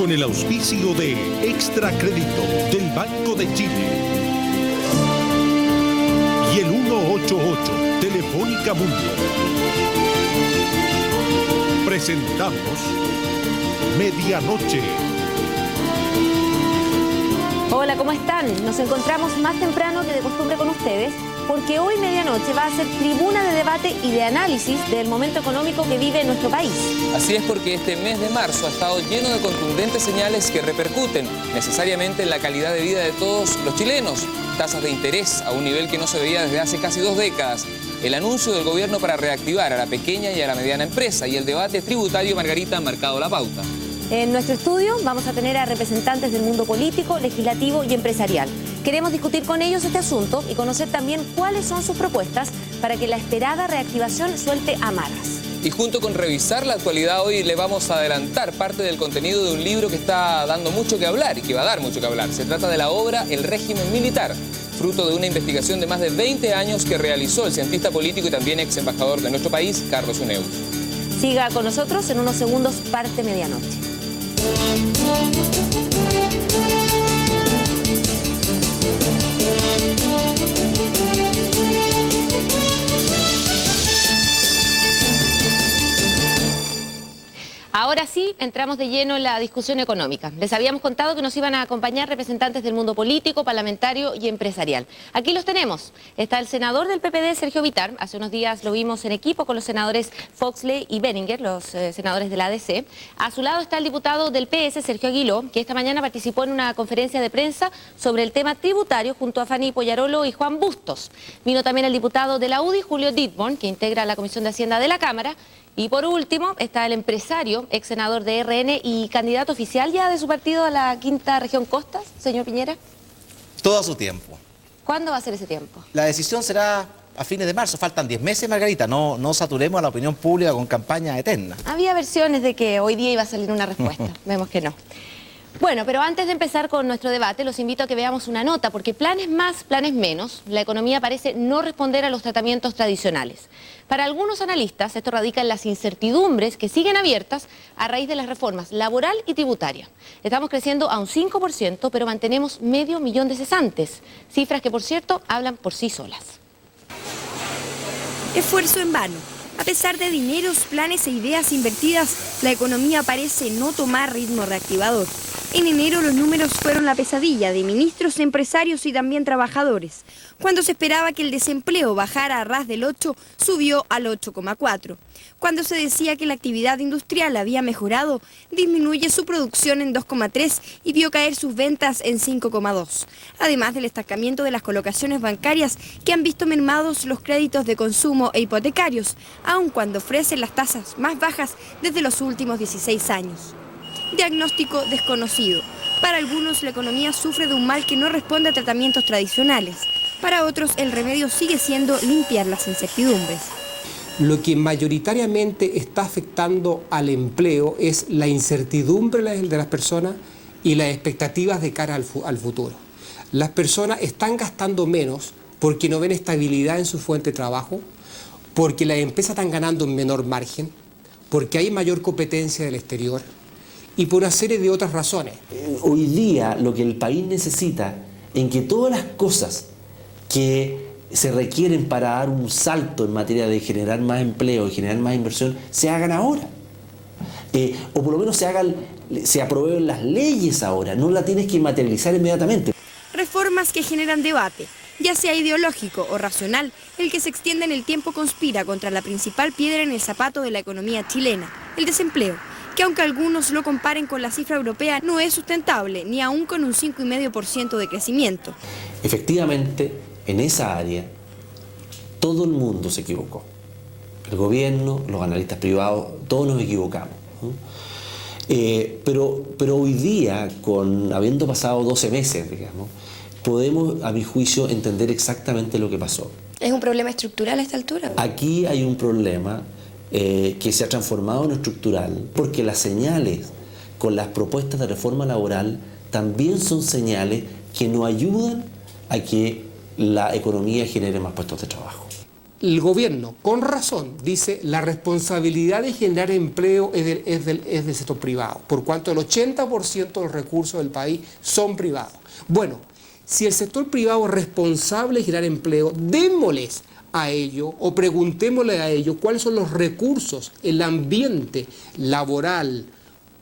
con el auspicio de Extra Crédito del Banco de Chile y el 188 Telefónica Mundo. Presentamos Medianoche. Hola, ¿cómo están? Nos encontramos más temprano que de costumbre con ustedes, porque hoy Medianoche va a ser tribuna de debate y de análisis del momento económico que vive nuestro país. Así es, porque este mes de marzo ha estado lleno de contundentes señales que repercuten necesariamente en la calidad de vida de todos los chilenos. Tasas de interés a un nivel que no se veía desde hace casi 2 décadas. El anuncio del gobierno para reactivar a la pequeña y a la mediana empresa y el debate tributario, Margarita, han marcado la pauta. En nuestro estudio vamos a tener a representantes del mundo político, legislativo y empresarial. Queremos discutir con ellos este asunto y conocer también cuáles son sus propuestas para que la esperada reactivación suelte amarras. Y junto con revisar la actualidad, hoy le vamos a adelantar parte del contenido de un libro que está dando mucho que hablar y que va a dar mucho que hablar. Se trata de la obra El régimen militar, fruto de una investigación de más de 20 años que realizó el cientista político y también ex embajador de nuestro país, Carlos Uneus. Siga con nosotros, en unos segundos parte Medianoche. Ahora sí, entramos de lleno en la discusión económica. Les habíamos contado que nos iban a acompañar representantes del mundo político, parlamentario y empresarial. Aquí los tenemos. Está el senador del PPD, Sergio Vittar. Hace unos días lo vimos en equipo con los senadores Foxley y Benninger, los senadores de la ADC. A su lado está el diputado del PS, Sergio Aguiló, que esta mañana participó en una conferencia de prensa sobre el tema tributario junto a Fanny Poyarolo y Juan Bustos. Vino también el diputado de la UDI, Julio Ditborn, que integra la Comisión de Hacienda de la Cámara. Y por último está el empresario, ex senador de RN y candidato oficial ya de su partido a la quinta región Costas, señor Piñera. Todo a su tiempo. ¿Cuándo va a ser ese tiempo? La decisión será a fines de marzo. Faltan 10 meses, Margarita. No saturemos a la opinión pública con campañas eternas. Había versiones de que hoy día iba a salir una respuesta. Vemos que no. Bueno, pero antes de empezar con nuestro debate, los invito a que veamos una nota, porque planes más, planes menos, la economía parece no responder a los tratamientos tradicionales. Para algunos analistas, esto radica en las incertidumbres que siguen abiertas a raíz de las reformas laboral y tributaria. Estamos creciendo a un 5%, pero mantenemos 500.000 de cesantes, cifras que, por cierto, hablan por sí solas. Esfuerzo en vano. A pesar de dineros, planes e ideas invertidas, la economía parece no tomar ritmo reactivador. En enero los números fueron la pesadilla de ministros, empresarios y también trabajadores. Cuando se esperaba que el desempleo bajara a ras del 8, subió al 8,4. Cuando se decía que la actividad industrial había mejorado, disminuye su producción en 2,3 y vio caer sus ventas en 5,2. Además del estancamiento de las colocaciones bancarias que han visto mermados los créditos de consumo e hipotecarios, aun cuando ofrecen las tasas más bajas desde los últimos 16 años. Diagnóstico desconocido. Para algunos la economía sufre de un mal que no responde a tratamientos tradicionales. Para otros el remedio sigue siendo limpiar las incertidumbres. Lo que mayoritariamente está afectando al empleo es la incertidumbre de las personas y las expectativas de cara al futuro. Las personas están gastando menos porque no ven estabilidad en su fuente de trabajo, porque las empresas están ganando en menor margen, porque hay mayor competencia del exterior y por una serie de otras razones. Hoy día lo que el país necesita en que todas las cosas que se requieren para dar un salto en materia de generar más empleo y generar más inversión se hagan ahora. O por lo menos se aprueben las leyes ahora, no la tienes que materializar inmediatamente. Reformas que generan debate, ya sea ideológico o racional, el que se extienda en el tiempo conspira contra la principal piedra en el zapato de la economía chilena, el desempleo, que aunque algunos lo comparen con la cifra europea, no es sustentable, ni aún con un 5,5% de crecimiento. Efectivamente, en esa área, todo el mundo se equivocó. El gobierno, los analistas privados, todos nos equivocamos. Pero hoy día, habiendo pasado 12 meses, digamos, podemos, a mi juicio, entender exactamente lo que pasó. ¿Es un problema estructural a esta altura? Aquí hay un problema que se ha transformado en estructural, porque las señales con las propuestas de reforma laboral también son señales que no ayudan a que la economía genere más puestos de trabajo. el gobierno, con razón, dice la responsabilidad de generar empleo es del sector privado, por cuanto el 80% de los recursos del país son privados. Bueno, si el sector privado es responsable de generar empleo, démosles a ello o preguntémosle a ellos cuáles son los recursos, el ambiente laboral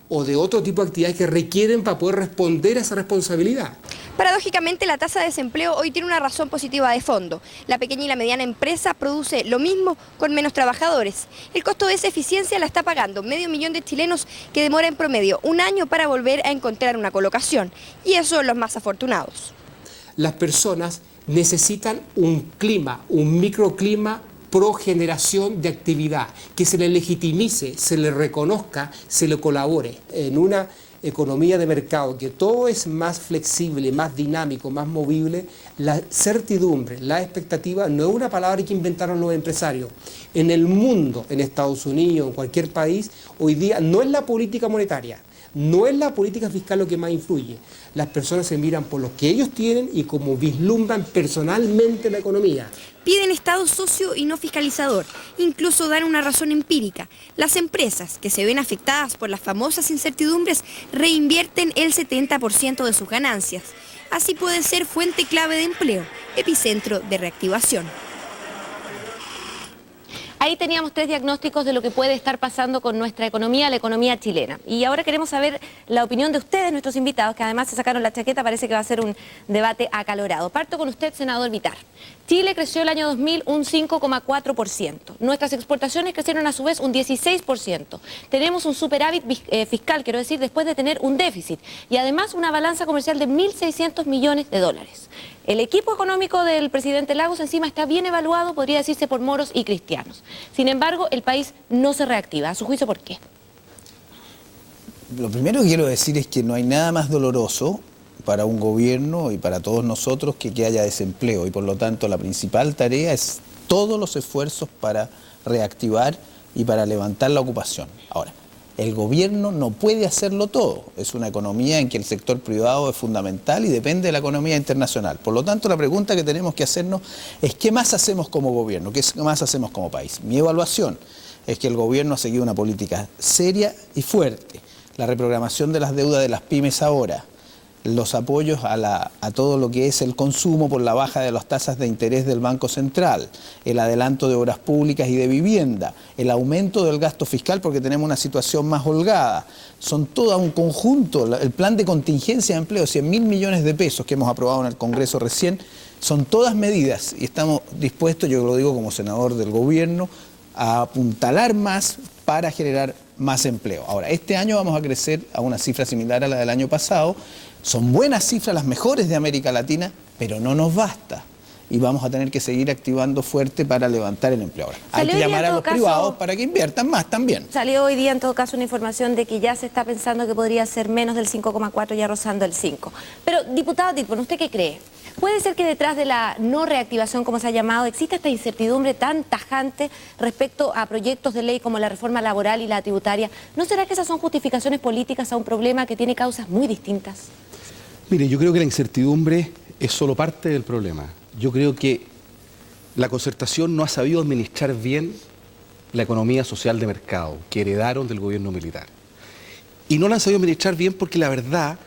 o de otro tipo de actividades que requieren para poder responder a esa responsabilidad. Paradójicamente, la tasa de desempleo hoy tiene una razón positiva de fondo. La pequeña y la mediana empresa produce lo mismo con menos trabajadores. El costo de esa eficiencia la está pagando 500.000 de chilenos que demora en promedio un año para volver a encontrar una colocación. Y esos son los más afortunados. Las personas necesitan un clima, un microclima pro generación de actividad, que se le legitimice, se le reconozca, se le colabore. En una economía de mercado que todo es más flexible, más dinámico, más movible, la certidumbre, la expectativa no es una palabra que inventaron los empresarios. En el mundo, en Estados Unidos, en cualquier país, hoy día no es la política monetaria, no es la política fiscal lo que más influye. Las personas se miran por lo que ellos tienen y cómo vislumbran personalmente la economía. Piden Estado socio y no fiscalizador, incluso dan una razón empírica. Las empresas que se ven afectadas por las famosas incertidumbres reinvierten el 70% de sus ganancias. Así puede ser fuente clave de empleo, epicentro de reactivación. Ahí teníamos 3 diagnósticos de lo que puede estar pasando con nuestra economía, la economía chilena. Y ahora queremos saber la opinión de ustedes, nuestros invitados, que además se sacaron la chaqueta, parece que va a ser un debate acalorado. Parto con usted, senador Villar. Chile creció el año 2000 un 5,4%. Nuestras exportaciones crecieron a su vez un 16%. Tenemos un superávit fiscal, quiero decir, después de tener un déficit. Y además una balanza comercial de 1.600 millones de dólares. El equipo económico del presidente Lagos encima está bien evaluado, podría decirse, por moros y cristianos. Sin embargo, el país no se reactiva. ¿A su juicio por qué? Lo primero que quiero decir es que no hay nada más doloroso para un gobierno y para todos nosotros que haya desempleo. Y por lo tanto, la principal tarea es todos los esfuerzos para reactivar y para levantar la ocupación. Ahora, el gobierno no puede hacerlo todo. Es una economía en que el sector privado es fundamental y depende de la economía internacional. Por lo tanto, la pregunta que tenemos que hacernos es ¿qué más hacemos como gobierno? ¿Qué más hacemos como país? Mi evaluación es que el gobierno ha seguido una política seria y fuerte. La reprogramación de las deudas de las pymes ahora, los apoyos a todo lo que es el consumo por la baja de las tasas de interés del Banco Central, el adelanto de obras públicas y de vivienda, el aumento del gasto fiscal porque tenemos una situación más holgada. Son todo un conjunto, el plan de contingencia de empleo, 100.000 millones de pesos que hemos aprobado en el Congreso recién, son todas medidas y estamos dispuestos, yo lo digo como senador del gobierno, a apuntalar más para generar más empleo. Ahora, este año vamos a crecer a una cifra similar a la del año pasado. Son buenas cifras, las mejores de América Latina, pero no nos basta. Y vamos a tener que seguir activando fuerte para levantar el empleo. Ahora, hay que llamar a los privados para que inviertan más también. Salió hoy día en todo caso una información de que ya se está pensando que podría ser menos del 5,4, ya rozando el 5. Pero, diputado Tilpon, ¿usted qué cree? ¿Puede ser que detrás de la no reactivación, como se ha llamado, exista esta incertidumbre tan tajante respecto a proyectos de ley como la reforma laboral y la tributaria? ¿No será que esas son justificaciones políticas a un problema que tiene causas muy distintas? Mire, yo creo que la incertidumbre es solo parte del problema. Yo creo que la concertación no ha sabido administrar bien la economía social de mercado que heredaron del gobierno militar. Y no la han sabido administrar bien porque la verdad,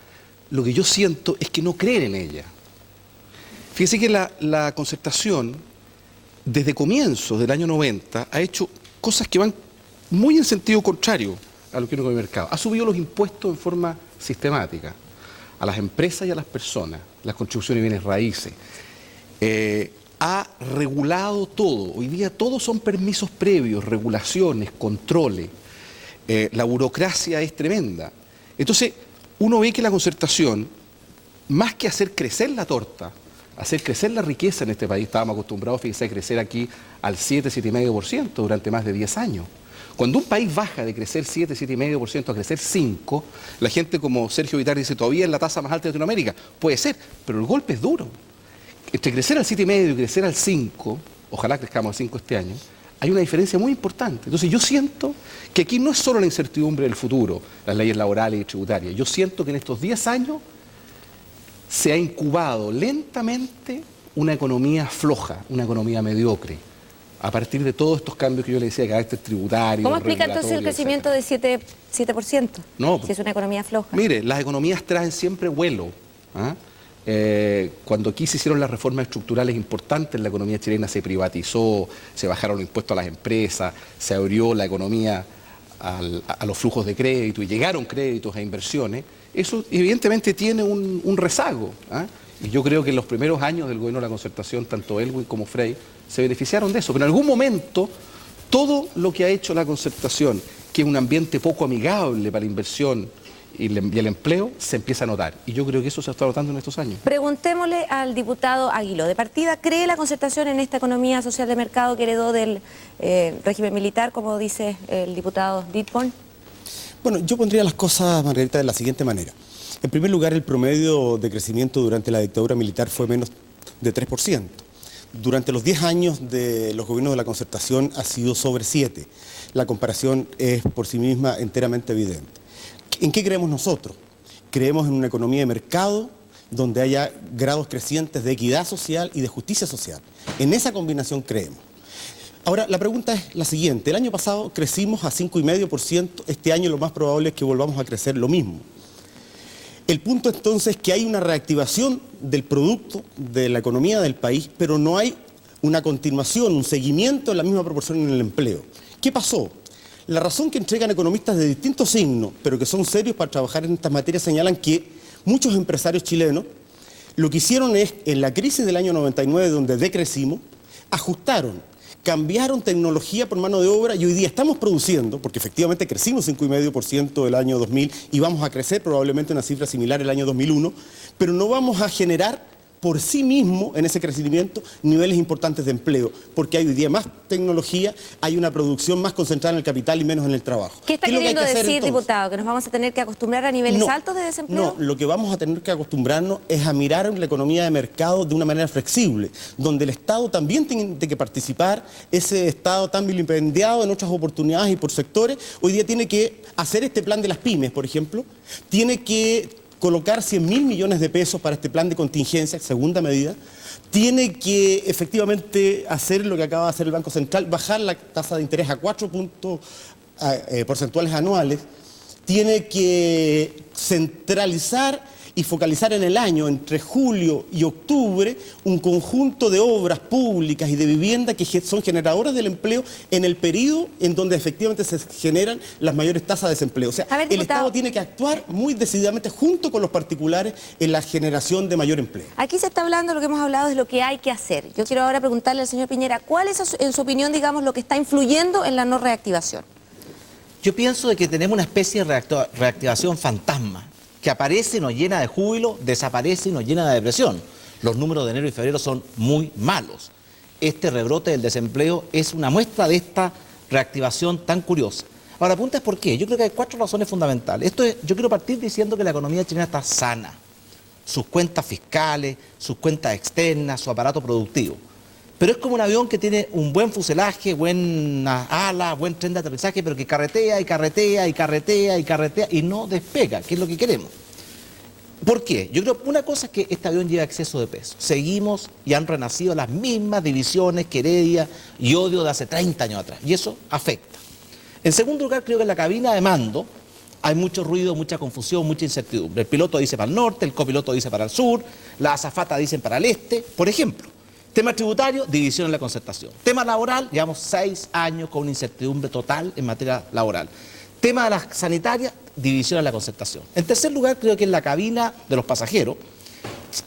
lo que yo siento es que no creen en ella. Fíjese que la concertación, desde comienzos del año 90, ha hecho cosas que van muy en sentido contrario a lo que uno con el mercado. Ha subido los impuestos en forma sistemática a las empresas y a las personas, las contribuciones de bienes raíces. Ha regulado todo. Hoy día todos son permisos previos, regulaciones, controles. La burocracia es tremenda. Entonces, uno ve que la concertación, más que hacer crecer la torta, hacer crecer la riqueza en este país, estábamos acostumbrados, fíjense, a crecer aquí al 7,5% durante más de 10 años. Cuando un país baja de crecer 7,5% a crecer 5%, la gente como Sergio Villar dice, todavía es la tasa más alta de Latinoamérica. Puede ser, pero el golpe es duro. Entre crecer al 7,5% y crecer al 5%, ojalá crezcamos al 5% este año, hay una diferencia muy importante. Entonces yo siento que aquí no es solo la incertidumbre del futuro, las leyes laborales y tributarias. Yo siento que en estos 10 años se ha incubado lentamente una economía floja, una economía mediocre. a partir de todos estos cambios que yo le decía, de carácter tributario. ¿Cómo explica entonces el crecimiento de 7%? No, si es una economía floja. Mire, las economías traen siempre vuelo. ¿Ah? Cuando aquí se hicieron las reformas estructurales importantes, la economía chilena se privatizó, se bajaron los impuestos a las empresas, se abrió la economía a los flujos de crédito y llegaron créditos e inversiones. Eso evidentemente tiene un rezago. ¿Ah? Y yo creo que en los primeros años del gobierno de la concertación, tanto Elwin como Frey se beneficiaron de eso. Pero en algún momento, todo lo que ha hecho la concertación, que es un ambiente poco amigable para la inversión y el empleo, se empieza a notar. Y yo creo que eso se está notando en estos años. Preguntémosle al diputado Aguiló. De partida, ¿cree la concertación en esta economía social de mercado que heredó del régimen militar, como dice el diputado Ditborn? Bueno, yo pondría las cosas, Margarita, de la siguiente manera. En primer lugar, el promedio de crecimiento durante la dictadura militar fue menos de 3%. Durante los 10 años de los gobiernos de la concertación ha sido sobre 7%. La comparación es por sí misma enteramente evidente. ¿En qué creemos nosotros? Creemos en una economía de mercado donde haya grados crecientes de equidad social y de justicia social. En esa combinación creemos. Ahora, la pregunta es la siguiente. El año pasado crecimos a 5,5%, este año lo más probable es que volvamos a crecer lo mismo. El punto entonces es que hay una reactivación del producto, de la economía del país, pero no hay una continuación, un seguimiento en la misma proporción en el empleo. ¿Qué pasó? La razón que entregan economistas de distintos signos, pero que son serios para trabajar en estas materias, señalan que muchos empresarios chilenos lo que hicieron es, en la crisis del año 99, donde decrecimos, ajustaron, cambiaron tecnología por mano de obra y hoy día estamos produciendo, porque efectivamente crecimos 5,5% el año 2000 y vamos a crecer probablemente una cifra similar el año 2001, pero no vamos a generar por sí mismo en ese crecimiento niveles importantes de empleo, porque hay hoy día más tecnología, hay una producción más concentrada en el capital y menos en el trabajo. ¿Qué está queriendo decir, diputado? ¿Que nos vamos a tener que acostumbrar a niveles altos de desempleo? No, lo que vamos a tener que acostumbrarnos es a mirar la economía de mercado de una manera flexible, donde el Estado también tiene que participar, ese Estado tan vilipendiado en otras oportunidades y por sectores, hoy día tiene que hacer este plan de las pymes, por ejemplo, tiene que colocar 100.000 millones de pesos para este plan de contingencia, segunda medida, tiene que efectivamente hacer lo que acaba de hacer el Banco Central, bajar la tasa de interés a 4 puntos porcentuales anuales, tiene que centralizar y focalizar en el año, entre julio y octubre, un conjunto de obras públicas y de vivienda que son generadoras del empleo en el periodo en donde efectivamente se generan las mayores tasas de desempleo. O sea, el Estado tiene que actuar muy decididamente junto con los particulares en la generación de mayor empleo. Aquí se está hablando, lo que hemos hablado es lo que hay que hacer. Yo quiero ahora preguntarle al señor Piñera, ¿cuál es, en su opinión, digamos, lo que está influyendo en la no reactivación? Yo pienso de que tenemos una especie de reactivación fantasma, que aparece y nos llena de júbilo, desaparece y nos llena de depresión. Los números de enero y febrero son muy malos. Este rebrote del desempleo es una muestra de esta reactivación tan curiosa. Ahora, la pregunta es ¿por qué? Yo creo que hay 4 razones fundamentales. Yo quiero partir diciendo que la economía chilena está sana. Sus cuentas fiscales, sus cuentas externas, su aparato productivo. Pero es como un avión que tiene un buen fuselaje, buenas alas, buen tren de aterrizaje, pero que carretea y carretea y carretea y carretea y no despega, que es lo que queremos. ¿Por qué? Yo creo que una cosa es que este avión lleva exceso de peso. Seguimos y han renacido las mismas divisiones, querella y odio de hace 30 años atrás. Y eso afecta. En segundo lugar, creo que en la cabina de mando hay mucho ruido, mucha confusión, mucha incertidumbre. El piloto dice para el norte, el copiloto dice para el sur, la azafata dicen para el este, por ejemplo. Tema tributario, división en la concertación. Tema laboral, llevamos 6 años con una incertidumbre total en materia laboral. Tema de la sanitaria, división en la concertación. En tercer lugar, creo que en la cabina de los pasajeros,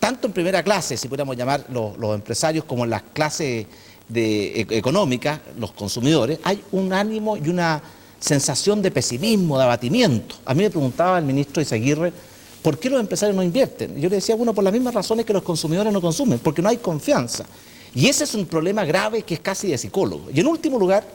tanto en primera clase, si pudiéramos llamar los empresarios, como en las clases económicas, los consumidores, hay un ánimo y una sensación de pesimismo, de abatimiento. A mí me preguntaba el ministro Izaguirre, ¿por qué los empresarios no invierten? Y yo le decía, bueno, por las mismas razones que los consumidores no consumen, porque no hay confianza. Y ese es un problema grave que es casi de psicólogo. Y en último lugar,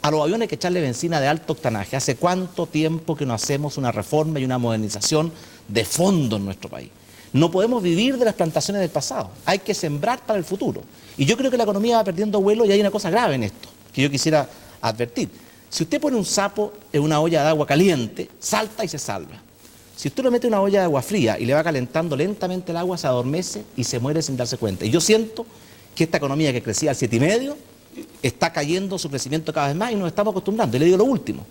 a los aviones hay que echarle benzina de alto octanaje. ¿Hace cuánto tiempo que no hacemos una reforma y una modernización de fondo en nuestro país? No podemos vivir de las plantaciones del pasado, hay que sembrar para el futuro. Y yo creo que la economía va perdiendo vuelo y hay una cosa grave en esto, que yo quisiera advertir. Si usted pone un sapo en una olla de agua caliente, salta y se salva. Si usted lo mete en una olla de agua fría y le va calentando lentamente el agua, se adormece y se muere sin darse cuenta. Y yo siento que esta economía que crecía al 7,5 está cayendo su crecimiento cada vez más y nos estamos acostumbrando. Y le digo lo último.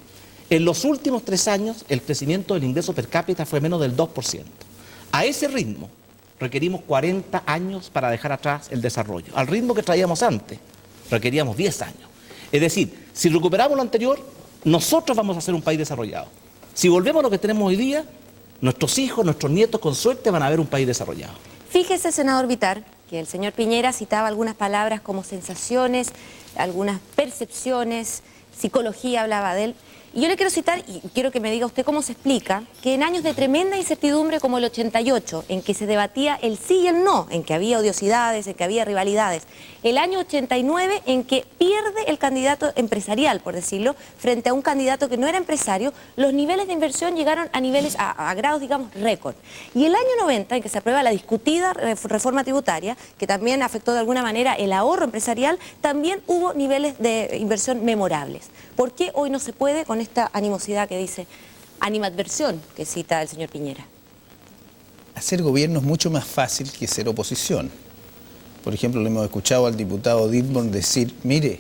En los últimos 3 años, el crecimiento del ingreso per cápita fue menos del 2%. A ese ritmo, requerimos 40 años para dejar atrás el desarrollo. Al ritmo que traíamos antes, requeríamos 10 años. Es decir, si recuperamos lo anterior, nosotros vamos a ser un país desarrollado. Si volvemos a lo que tenemos hoy día, nuestros hijos, nuestros nietos, con suerte, van a ver un país desarrollado. Fíjese, senador Vitar, que el señor Piñera citaba algunas palabras como sensaciones, algunas percepciones, psicología hablaba de él. Y yo le quiero citar, y quiero que me diga usted cómo se explica, que en años de tremenda incertidumbre como el 88, en que se debatía el sí y el no, en que había odiosidades, en que había rivalidades, el año 89, en que pierde el candidato empresarial, por decirlo, frente a un candidato que no era empresario, los niveles de inversión llegaron a niveles, a grados, digamos, récord. Y el año 90, en que se aprueba la discutida reforma tributaria, que también afectó de alguna manera el ahorro empresarial, también hubo niveles de inversión memorables. ¿Por qué hoy no se puede con esta animosidad que dice, animadversión que cita el señor Piñera? Hacer gobierno es mucho más fácil que ser oposición. Por ejemplo, le hemos escuchado al diputado Dittborn decir, mire,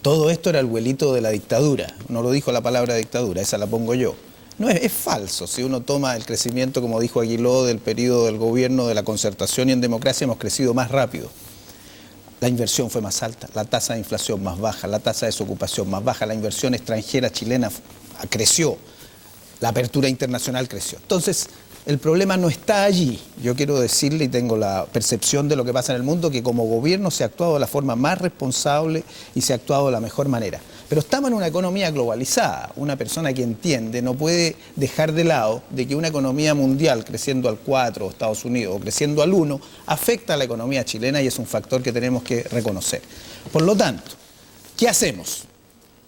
todo esto era el vuelito de la dictadura. No lo dijo la palabra dictadura, esa la pongo yo. No, es falso. Si uno toma el crecimiento, como dijo Aguiló, del periodo del gobierno de la concertación y en democracia, hemos crecido más rápido. La inversión fue más alta, la tasa de inflación más baja, la tasa de desocupación más baja, la inversión extranjera chilena creció, la apertura internacional creció. Entonces, el problema no está allí. Yo quiero decirle, y tengo la percepción de lo que pasa en el mundo, que como gobierno se ha actuado de la forma más responsable y se ha actuado de la mejor manera. Pero estamos en una economía globalizada. Una persona que entiende no puede dejar de lado de que una economía mundial creciendo al 4, Estados Unidos, o creciendo al 1, afecta a la economía chilena y es un factor que tenemos que reconocer. Por lo tanto, ¿qué hacemos?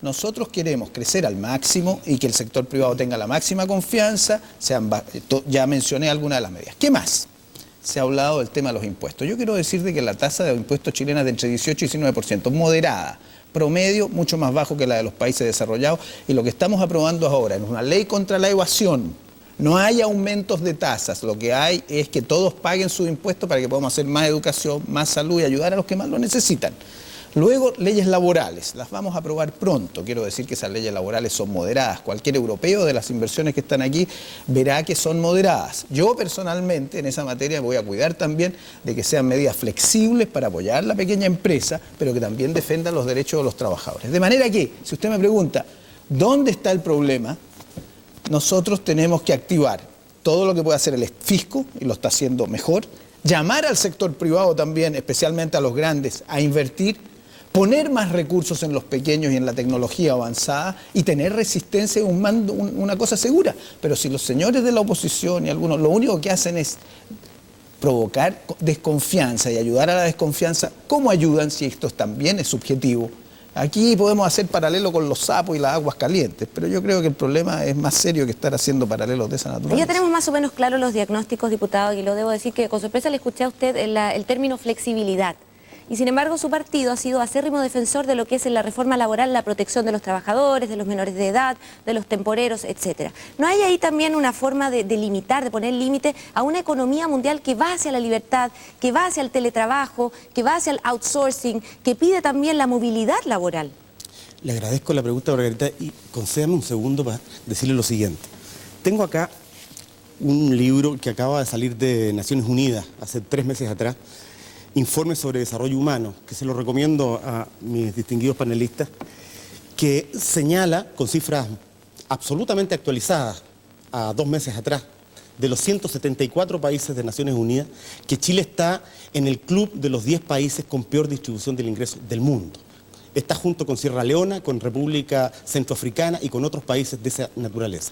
Nosotros queremos crecer al máximo y que el sector privado tenga la máxima confianza. Ya mencioné algunas de las medidas. ¿Qué más? Se ha hablado del tema de los impuestos. Yo quiero decirte que la tasa de impuestos chilena es de entre 18 y 19%, moderada, promedio mucho más bajo que la de los países desarrollados. Y lo que estamos aprobando ahora es una ley contra la evasión. No hay aumentos de tasas, lo que hay es que todos paguen sus impuestos para que podamos hacer más educación, más salud y ayudar a los que más lo necesitan. Luego, leyes laborales, las vamos a aprobar pronto. Quiero decir que esas leyes laborales son moderadas. Cualquier europeo de las inversiones que están aquí verá que son moderadas. Yo personalmente en esa materia voy a cuidar también de que sean medidas flexibles para apoyar la pequeña empresa, pero que también defendan los derechos de los trabajadores. De manera que, si usted me pregunta, ¿dónde está el problema? Nosotros tenemos que activar todo lo que puede hacer el fisco, y lo está haciendo mejor, llamar al sector privado también, especialmente a los grandes, a invertir, poner más recursos en los pequeños y en la tecnología avanzada y tener resistencia, una cosa segura. Pero si los señores de la oposición y algunos lo único que hacen es provocar desconfianza y ayudar a la desconfianza, ¿cómo ayudan si esto también es subjetivo? Aquí podemos hacer paralelo con los sapos y las aguas calientes, pero yo creo que el problema es más serio que estar haciendo paralelos de esa naturaleza. Ya tenemos más o menos claros los diagnósticos, diputado, y lo debo decir que con sorpresa le escuché a usted el término flexibilidad. Y sin embargo su partido ha sido acérrimo defensor de lo que es en la reforma laboral la protección de los trabajadores, de los menores de edad, de los temporeros, etcétera. ¿No hay ahí también una forma de limitar, de poner límite a una economía mundial que va hacia la libertad, que va hacia el teletrabajo, que va hacia el outsourcing, que pide también la movilidad laboral? Le agradezco la pregunta, Margarita, y concédame un segundo para decirle lo siguiente. Tengo acá un libro que acaba de salir de Naciones Unidas hace 3 meses atrás, Informe sobre Desarrollo Humano, que se lo recomiendo a mis distinguidos panelistas, que señala con cifras absolutamente actualizadas a 2 meses atrás, de los 174 países de Naciones Unidas, que Chile está en el club de los 10 países con peor distribución del ingreso del mundo. Está junto con Sierra Leona, con República Centroafricana y con otros países de esa naturaleza.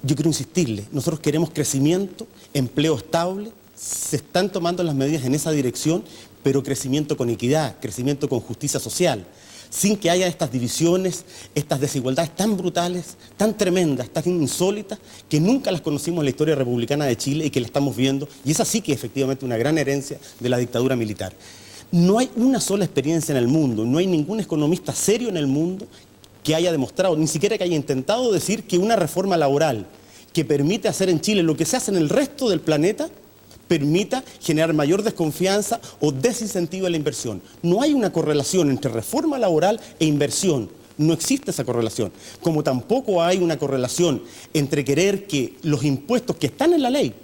Yo quiero insistirle, nosotros queremos crecimiento, empleo estable. Se están tomando las medidas en esa dirección, pero crecimiento con equidad, crecimiento con justicia social, sin que haya estas divisiones, estas desigualdades tan brutales, tan tremendas, tan insólitas, que nunca las conocimos en la historia republicana de Chile y que la estamos viendo, y es así que efectivamente una gran herencia de la dictadura militar. No hay una sola experiencia en el mundo, no hay ningún economista serio en el mundo que haya demostrado, ni siquiera que haya intentado decir que una reforma laboral que permite hacer en Chile lo que se hace en el resto del planeta, permita generar mayor desconfianza o desincentivo a la inversión. No hay una correlación entre reforma laboral e inversión. No existe esa correlación. Como tampoco hay una correlación entre querer que los impuestos que están en la ley,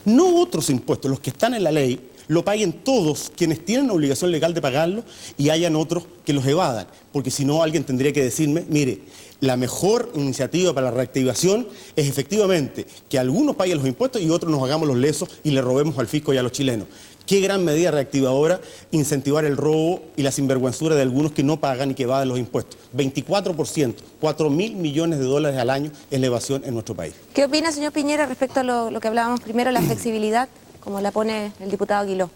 no otros impuestos, los que están en la ley, lo paguen todos quienes tienen obligación legal de pagarlo y hayan otros que los evadan. Porque si no, alguien tendría que decirme, mire, la mejor iniciativa para la reactivación es efectivamente que algunos paguen los impuestos y otros nos hagamos los lesos y le robemos al fisco y a los chilenos. Qué gran medida reactivadora incentivar el robo y la sinvergüenzura de algunos que no pagan y que evaden los impuestos. 24%, 4.000 millones de dólares al año es la evasión en nuestro país. ¿Qué opina, señor Piñera, respecto a lo que hablábamos primero, la flexibilidad, como la pone el diputado Aguiló?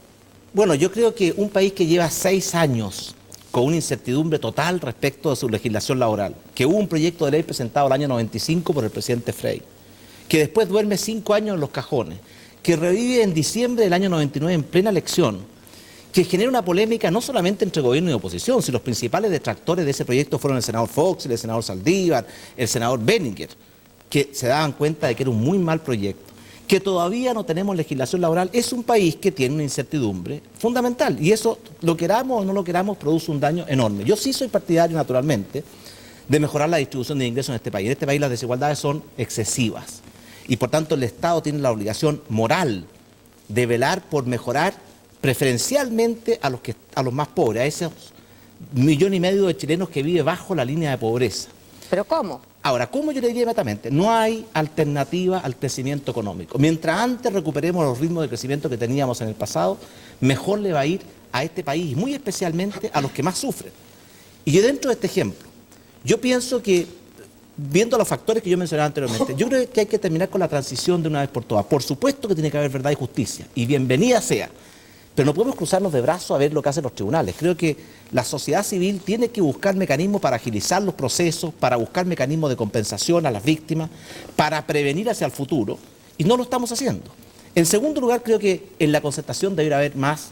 Bueno, yo creo que un país que lleva 6 años con una incertidumbre total respecto de su legislación laboral, que hubo un proyecto de ley presentado el año 95 por el presidente Frey, que después duerme 5 años en los cajones, que revive en diciembre del año 99 en plena elección, que genera una polémica no solamente entre gobierno y oposición, si los principales detractores de ese proyecto fueron el senador Fox, el senador Saldívar, el senador Benninger, que se daban cuenta de que era un muy mal proyecto, que todavía no tenemos legislación laboral. Es un país que tiene una incertidumbre fundamental y eso, lo queramos o no lo queramos, produce un daño enorme. Yo sí soy partidario, naturalmente, de mejorar la distribución de ingresos en este país. En este país las desigualdades son excesivas y por tanto el Estado tiene la obligación moral de velar por mejorar preferencialmente a los más pobres, a esos 1,5 millones de chilenos que viven bajo la línea de pobreza. ¿Pero cómo? Ahora, ¿cómo? Yo le diría inmediatamente, no hay alternativa al crecimiento económico. Mientras antes recuperemos los ritmos de crecimiento que teníamos en el pasado, mejor le va a ir a este país, y muy especialmente a los que más sufren. Y yo dentro de este ejemplo, yo pienso que, viendo los factores que yo mencionaba anteriormente, yo creo que hay que terminar con la transición de una vez por todas. Por supuesto que tiene que haber verdad y justicia, y bienvenida sea. Pero no podemos cruzarnos de brazos a ver lo que hacen los tribunales. Creo que la sociedad civil tiene que buscar mecanismos para agilizar los procesos, para buscar mecanismos de compensación a las víctimas, para prevenir hacia el futuro, y no lo estamos haciendo. En segundo lugar, creo que en la concertación debería haber más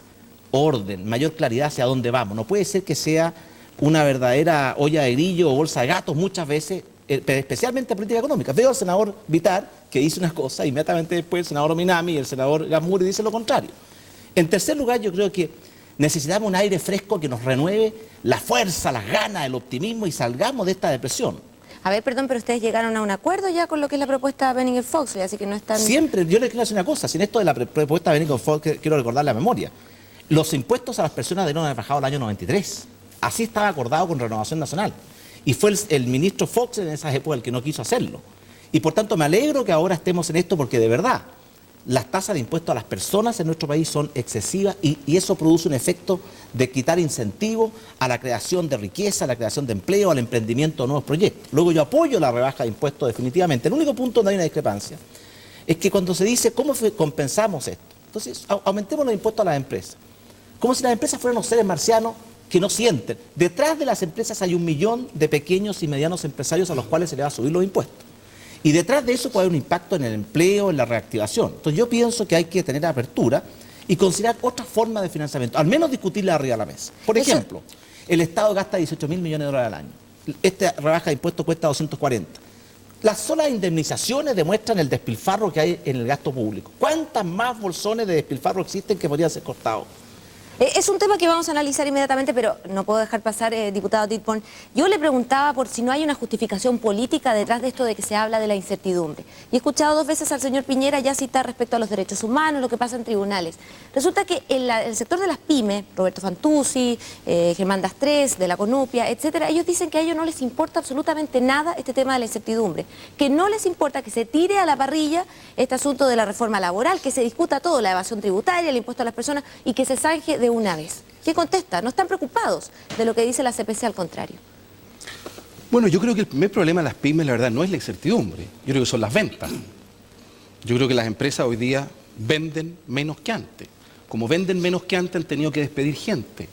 orden, mayor claridad hacia dónde vamos. No puede ser que sea una verdadera olla de grillo o bolsa de gatos muchas veces, especialmente en política económica. Veo al senador Vitar que dice una cosa, inmediatamente después el senador Minami y el senador Gasmuri dicen lo contrario. En tercer lugar, yo creo que necesitamos un aire fresco que nos renueve la fuerza, las ganas, el optimismo y salgamos de esta depresión. A ver, perdón, pero ustedes llegaron a un acuerdo ya con lo que es la propuesta de Benninger-Fox, así que no están... Siempre, yo le quiero decir una cosa, sin esto de la propuesta de Benninger-Fox, quiero recordar la memoria. Los impuestos a las personas debieron haber bajado el año 93. Así estaba acordado con Renovación Nacional. Y fue el ministro Fox en esa época el que no quiso hacerlo. Y por tanto me alegro que ahora estemos en esto porque de verdad las tasas de impuestos a las personas en nuestro país son excesivas y eso produce un efecto de quitar incentivos a la creación de riqueza, a la creación de empleo, al emprendimiento de nuevos proyectos. Luego yo apoyo la rebaja de impuestos definitivamente. El único punto donde hay una discrepancia es que cuando se dice cómo compensamos esto, entonces aumentemos los impuestos a las empresas, como si las empresas fueran los seres marcianos que no sienten. Detrás de las empresas hay 1 millón de pequeños y medianos empresarios a los cuales se les va a subir los impuestos. Y detrás de eso puede haber un impacto en el empleo, en la reactivación. Entonces yo pienso que hay que tener apertura y considerar otras formas de financiamiento, al menos discutirla arriba de la mesa. Por ejemplo, el Estado gasta 18.000 millones de dólares al año. Esta rebaja de impuestos cuesta 240. Las solas indemnizaciones demuestran el despilfarro que hay en el gasto público. ¿Cuántas más bolsones de despilfarro existen que podrían ser cortados? Es un tema que vamos a analizar inmediatamente, pero no puedo dejar pasar, diputado Tittborn. Yo le preguntaba por si no hay una justificación política detrás de esto de que se habla de la incertidumbre. Y he escuchado 2 veces al señor Piñera ya citar respecto a los derechos humanos, lo que pasa en tribunales. Resulta que en el sector de las pymes, Roberto Fantuzzi, Germán Dastres, de la Conupia, etcétera, ellos dicen que a ellos no les importa absolutamente nada este tema de la incertidumbre, que no les importa que se tire a la parrilla este asunto de la reforma laboral, que se discuta todo, la evasión tributaria, el impuesto a las personas y que se zanje de una vez. ¿Qué contesta? No están preocupados de lo que dice la CPC, al contrario. Bueno, yo creo que el primer problema de las pymes, la verdad, no es la incertidumbre. Yo creo que son las ventas. Yo creo que las empresas hoy día venden menos que antes. Como venden menos que antes, han tenido que despedir gente.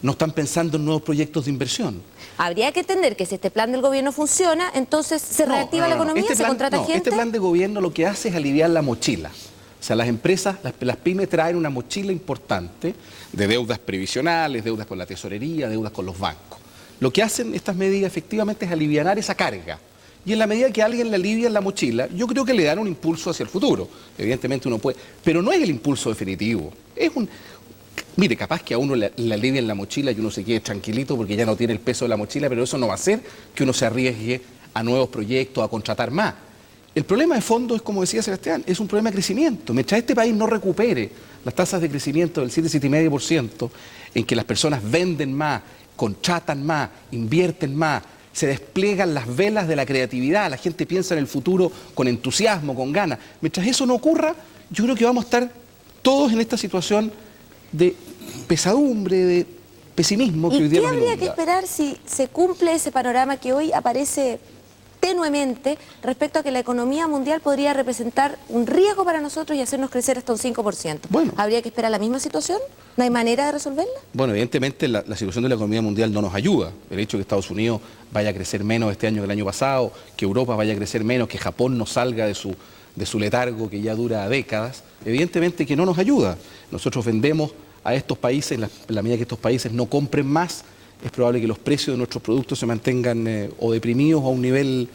No están pensando en nuevos proyectos de inversión. Habría que entender que si este plan del gobierno funciona, entonces se reactiva la economía, se contrata gente. Este plan de gobierno lo que hace es aliviar la mochila. O sea, las empresas, las pymes traen una mochila importante de deudas previsionales, deudas con la tesorería, deudas con los bancos. Lo que hacen estas medidas efectivamente es aliviar esa carga y en la medida que alguien le alivia en la mochila, yo creo que le dan un impulso hacia el futuro. Evidentemente uno puede, pero no es el impulso definitivo. Mire, capaz que a uno le alivia en la mochila y uno se quede tranquilito porque ya no tiene el peso de la mochila, pero eso no va a hacer que uno se arriesgue a nuevos proyectos, a contratar más. El problema de fondo es, como decía Sebastián, es un problema de crecimiento. Mientras este país no recupere las tasas de crecimiento del 7,5%, en que las personas venden más, contratan más, invierten más, se despliegan las velas de la creatividad, la gente piensa en el futuro con entusiasmo, con ganas. Mientras eso no ocurra, yo creo que vamos a estar todos en esta situación de pesadumbre, de pesimismo que hoy día ¿Y qué nos habría inunda. que esperar si se cumple ese panorama que hoy aparece tenuemente respecto a que la economía mundial podría representar un riesgo para nosotros y hacernos crecer hasta un 5%? Bueno. ¿Habría que esperar la misma situación? ¿No hay manera de resolverla? Bueno, evidentemente la situación de la economía mundial no nos ayuda. El hecho de que Estados Unidos vaya a crecer menos este año que el año pasado, que Europa vaya a crecer menos, que Japón no salga de su letargo que ya dura décadas, evidentemente que no nos ayuda. Nosotros vendemos a estos países, en la medida que estos países no compren más, es probable que los precios de nuestros productos se mantengan o deprimidos o a un nivel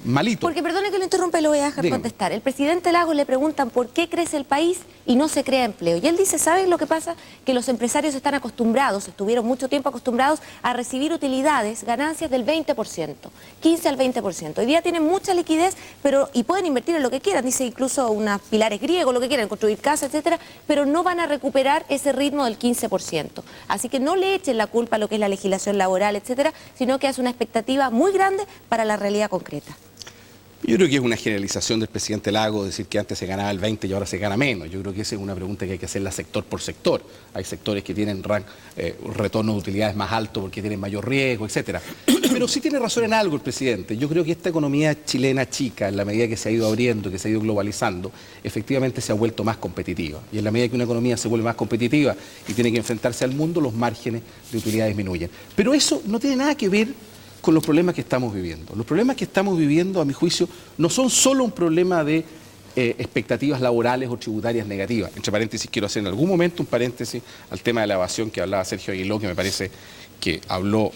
malito. Porque, perdone que lo interrumpa y lo voy a dejar Dígame. contestar. El presidente Lagos le preguntan por qué crece el país y no se crea empleo. Y él dice, ¿saben lo que pasa? Que los empresarios están acostumbrados, estuvieron mucho tiempo acostumbrados a recibir utilidades, ganancias del 20%, 15 al 20%. Hoy día tienen mucha liquidez y pueden invertir en lo que quieran, dice incluso unos pilares griegos, lo que quieran, construir casas, etcétera, pero no van a recuperar ese ritmo del 15%. Así que no le echen la culpa a lo que es la legislación laboral, etcétera, sino que hace una expectativa muy grande para la realidad concreta. Yo creo que es una generalización del presidente Lagos decir que antes se ganaba el 20 y ahora se gana menos. Yo creo que esa es una pregunta que hay que hacerla sector por sector. Hay sectores que tienen retornos de utilidades más altos porque tienen mayor riesgo, etcétera. Pero sí tiene razón en algo el presidente. Yo creo que esta economía chilena chica, en la medida que se ha ido abriendo, que se ha ido globalizando, efectivamente se ha vuelto más competitiva. Y en la medida que una economía se vuelve más competitiva y tiene que enfrentarse al mundo, los márgenes de utilidad disminuyen. Pero eso no tiene nada que ver con los problemas que estamos viviendo. Los problemas que estamos viviendo, a mi juicio, no son solo un problema de expectativas laborales o tributarias negativas. Entre paréntesis, quiero hacer en algún momento un paréntesis al tema de la evasión que hablaba Sergio Aguiló, que me parece que habló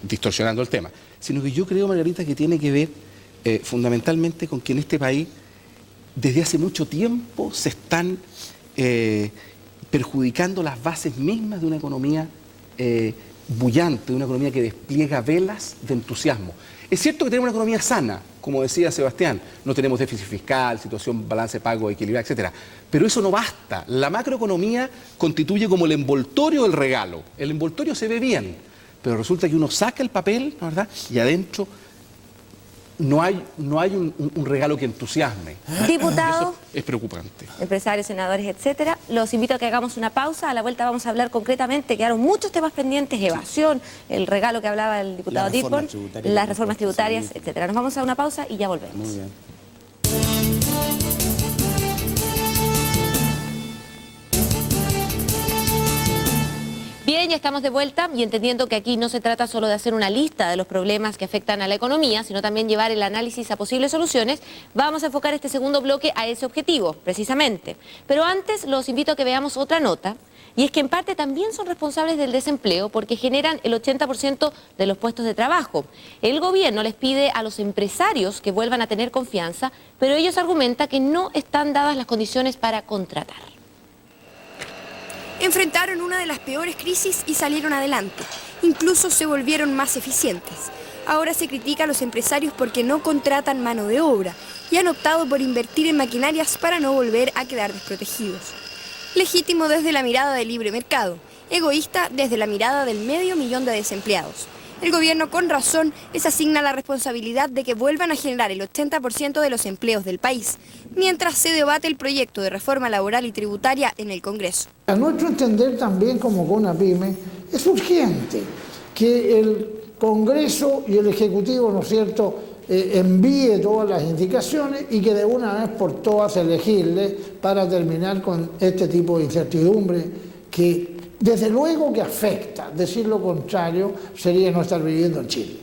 distorsionando el tema. Sino que yo creo, Margarita, que tiene que ver fundamentalmente con que en este país, desde hace mucho tiempo, se están perjudicando las bases mismas de una economía bullante, de una economía que despliega velas de entusiasmo. Es cierto que tenemos una economía sana, como decía Sebastián, no tenemos déficit fiscal, situación, balance de pago equilibrada, etcétera. Pero eso no basta. La macroeconomía constituye como el envoltorio del regalo. El envoltorio se ve bien, pero resulta que uno saca el papel, ¿no, verdad? Y adentro no hay un regalo que entusiasme. Diputado, eso es preocupante. empresarios, senadores, etcétera, los invito a que hagamos una pausa. A la vuelta vamos a hablar concretamente, quedaron muchos temas pendientes, evasión, el regalo que hablaba el diputado Dippon, las reformas tributarias, etcétera. Nos vamos a una pausa y ya volvemos. Muy bien. Bien, ya estamos de vuelta y entendiendo que aquí no se trata solo de hacer una lista de los problemas que afectan a la economía, sino también llevar el análisis a posibles soluciones, vamos a enfocar este segundo bloque a ese objetivo, precisamente. Pero antes los invito a que veamos otra nota, y es que en parte también son responsables del desempleo porque generan el 80% de los puestos de trabajo. El gobierno les pide a los empresarios que vuelvan a tener confianza, pero ellos argumentan que no están dadas las condiciones para contratar. Enfrentaron una de las peores crisis y salieron adelante. Incluso se volvieron más eficientes. Ahora se critica a los empresarios porque no contratan mano de obra y han optado por invertir en maquinarias para no volver a quedar desprotegidos. Legítimo desde la mirada del libre mercado, egoísta desde la mirada del 500.000 de desempleados. El gobierno con razón les asigna la responsabilidad de que vuelvan a generar el 80% de los empleos del país, mientras se debate el proyecto de reforma laboral y tributaria en el Congreso. A nuestro entender también como CONAPYME es urgente que el Congreso y el Ejecutivo, ¿no es cierto?, envíe todas las indicaciones y que de una vez por todas se legisle para terminar con este tipo de incertidumbre que desde luego que afecta. Decir lo contrario sería no estar viviendo en Chile.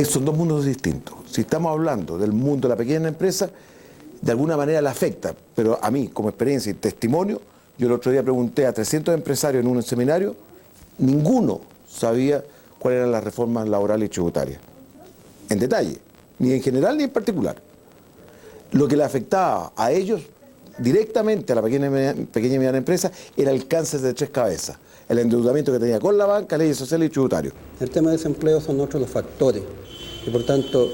Son dos mundos distintos. Si estamos hablando del mundo de la pequeña empresa, de alguna manera le afecta, pero a mí, como experiencia y testimonio, yo el otro día pregunté a 300 empresarios en un seminario, ninguno sabía cuáles eran las reformas laborales y tributarias. en detalle, ni en general ni en particular. Lo que le afectaba a ellos directamente a la pequeña y mediana empresa era el cáncer de tres cabezas, el endeudamiento que tenía con la banca, leyes sociales y tributarios. El tema de desempleo son otros los factores y por tanto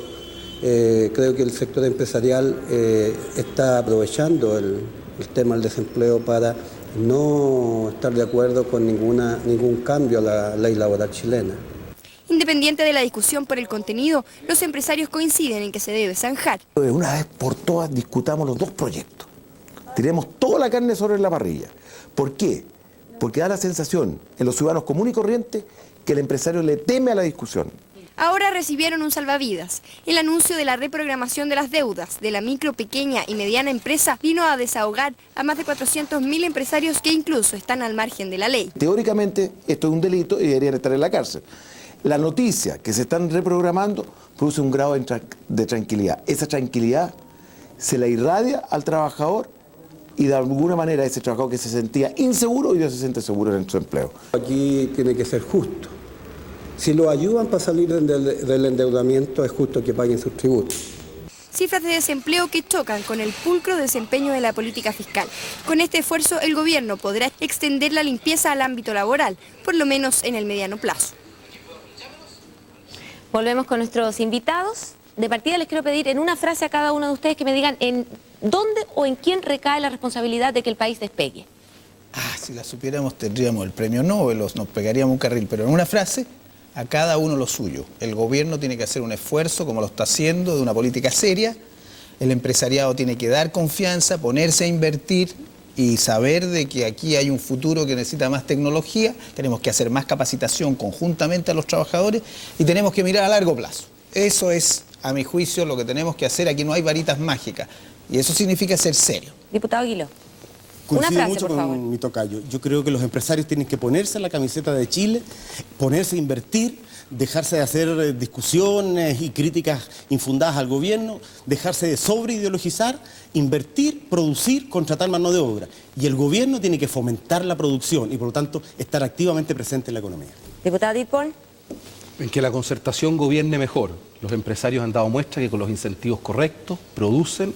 creo que el sector empresarial está aprovechando el tema del desempleo para no estar de acuerdo con ningún cambio a la ley laboral chilena. Independiente de la discusión por el contenido, los empresarios coinciden en que se debe zanjar. De una vez por todas discutamos los dos proyectos. Tiremos toda la carne sobre la parrilla. ¿Por qué? Porque da la sensación en los ciudadanos comunes y corrientes que el empresario le teme a la discusión. Ahora recibieron un salvavidas. El anuncio de la reprogramación de las deudas de la micro, pequeña y mediana empresa vino a desahogar a más de 400.000 empresarios que incluso están al margen de la ley. Teóricamente esto es un delito y deberían estar en la cárcel. La noticia que se están reprogramando produce un grado de tranquilidad. Esa tranquilidad se la irradia al trabajador y de alguna manera ese trabajador que se sentía inseguro hoy ya se siente seguro en su empleo. Aquí tiene que ser justo. Si lo ayudan para salir del endeudamiento, es justo que paguen sus tributos. Cifras de desempleo que chocan con el pulcro desempeño de la política fiscal. Con este esfuerzo, el gobierno podrá extender la limpieza al ámbito laboral, por lo menos en el mediano plazo. Volvemos con nuestros invitados. De partida les quiero pedir en una frase a cada uno de ustedes que me digan en dónde o en quién recae la responsabilidad de que el país despegue. Si la supiéramos tendríamos el premio Nobel, nos pegaríamos un carril, pero en una frase, a cada uno lo suyo. El gobierno tiene que hacer un esfuerzo, como lo está haciendo, de una política seria. El empresariado tiene que dar confianza, ponerse a invertir y saber de que aquí hay un futuro que necesita más tecnología. Tenemos que hacer más capacitación conjuntamente a los trabajadores y tenemos que mirar a largo plazo. Eso es, a mi juicio, lo que tenemos que hacer. Aquí no hay varitas mágicas y eso significa ser serio. Diputado Aguiló. Coincido mucho con mi tocayo. Yo creo que los empresarios tienen que ponerse en la camiseta de Chile, ponerse a invertir, dejarse de hacer discusiones y críticas infundadas al gobierno, dejarse de sobreideologizar, invertir, producir, contratar mano de obra. Y el gobierno tiene que fomentar la producción y por lo tanto estar activamente presente en la economía. Diputado Ditborn. En que la concertación gobierne mejor. Los empresarios han dado muestra que con los incentivos correctos producen,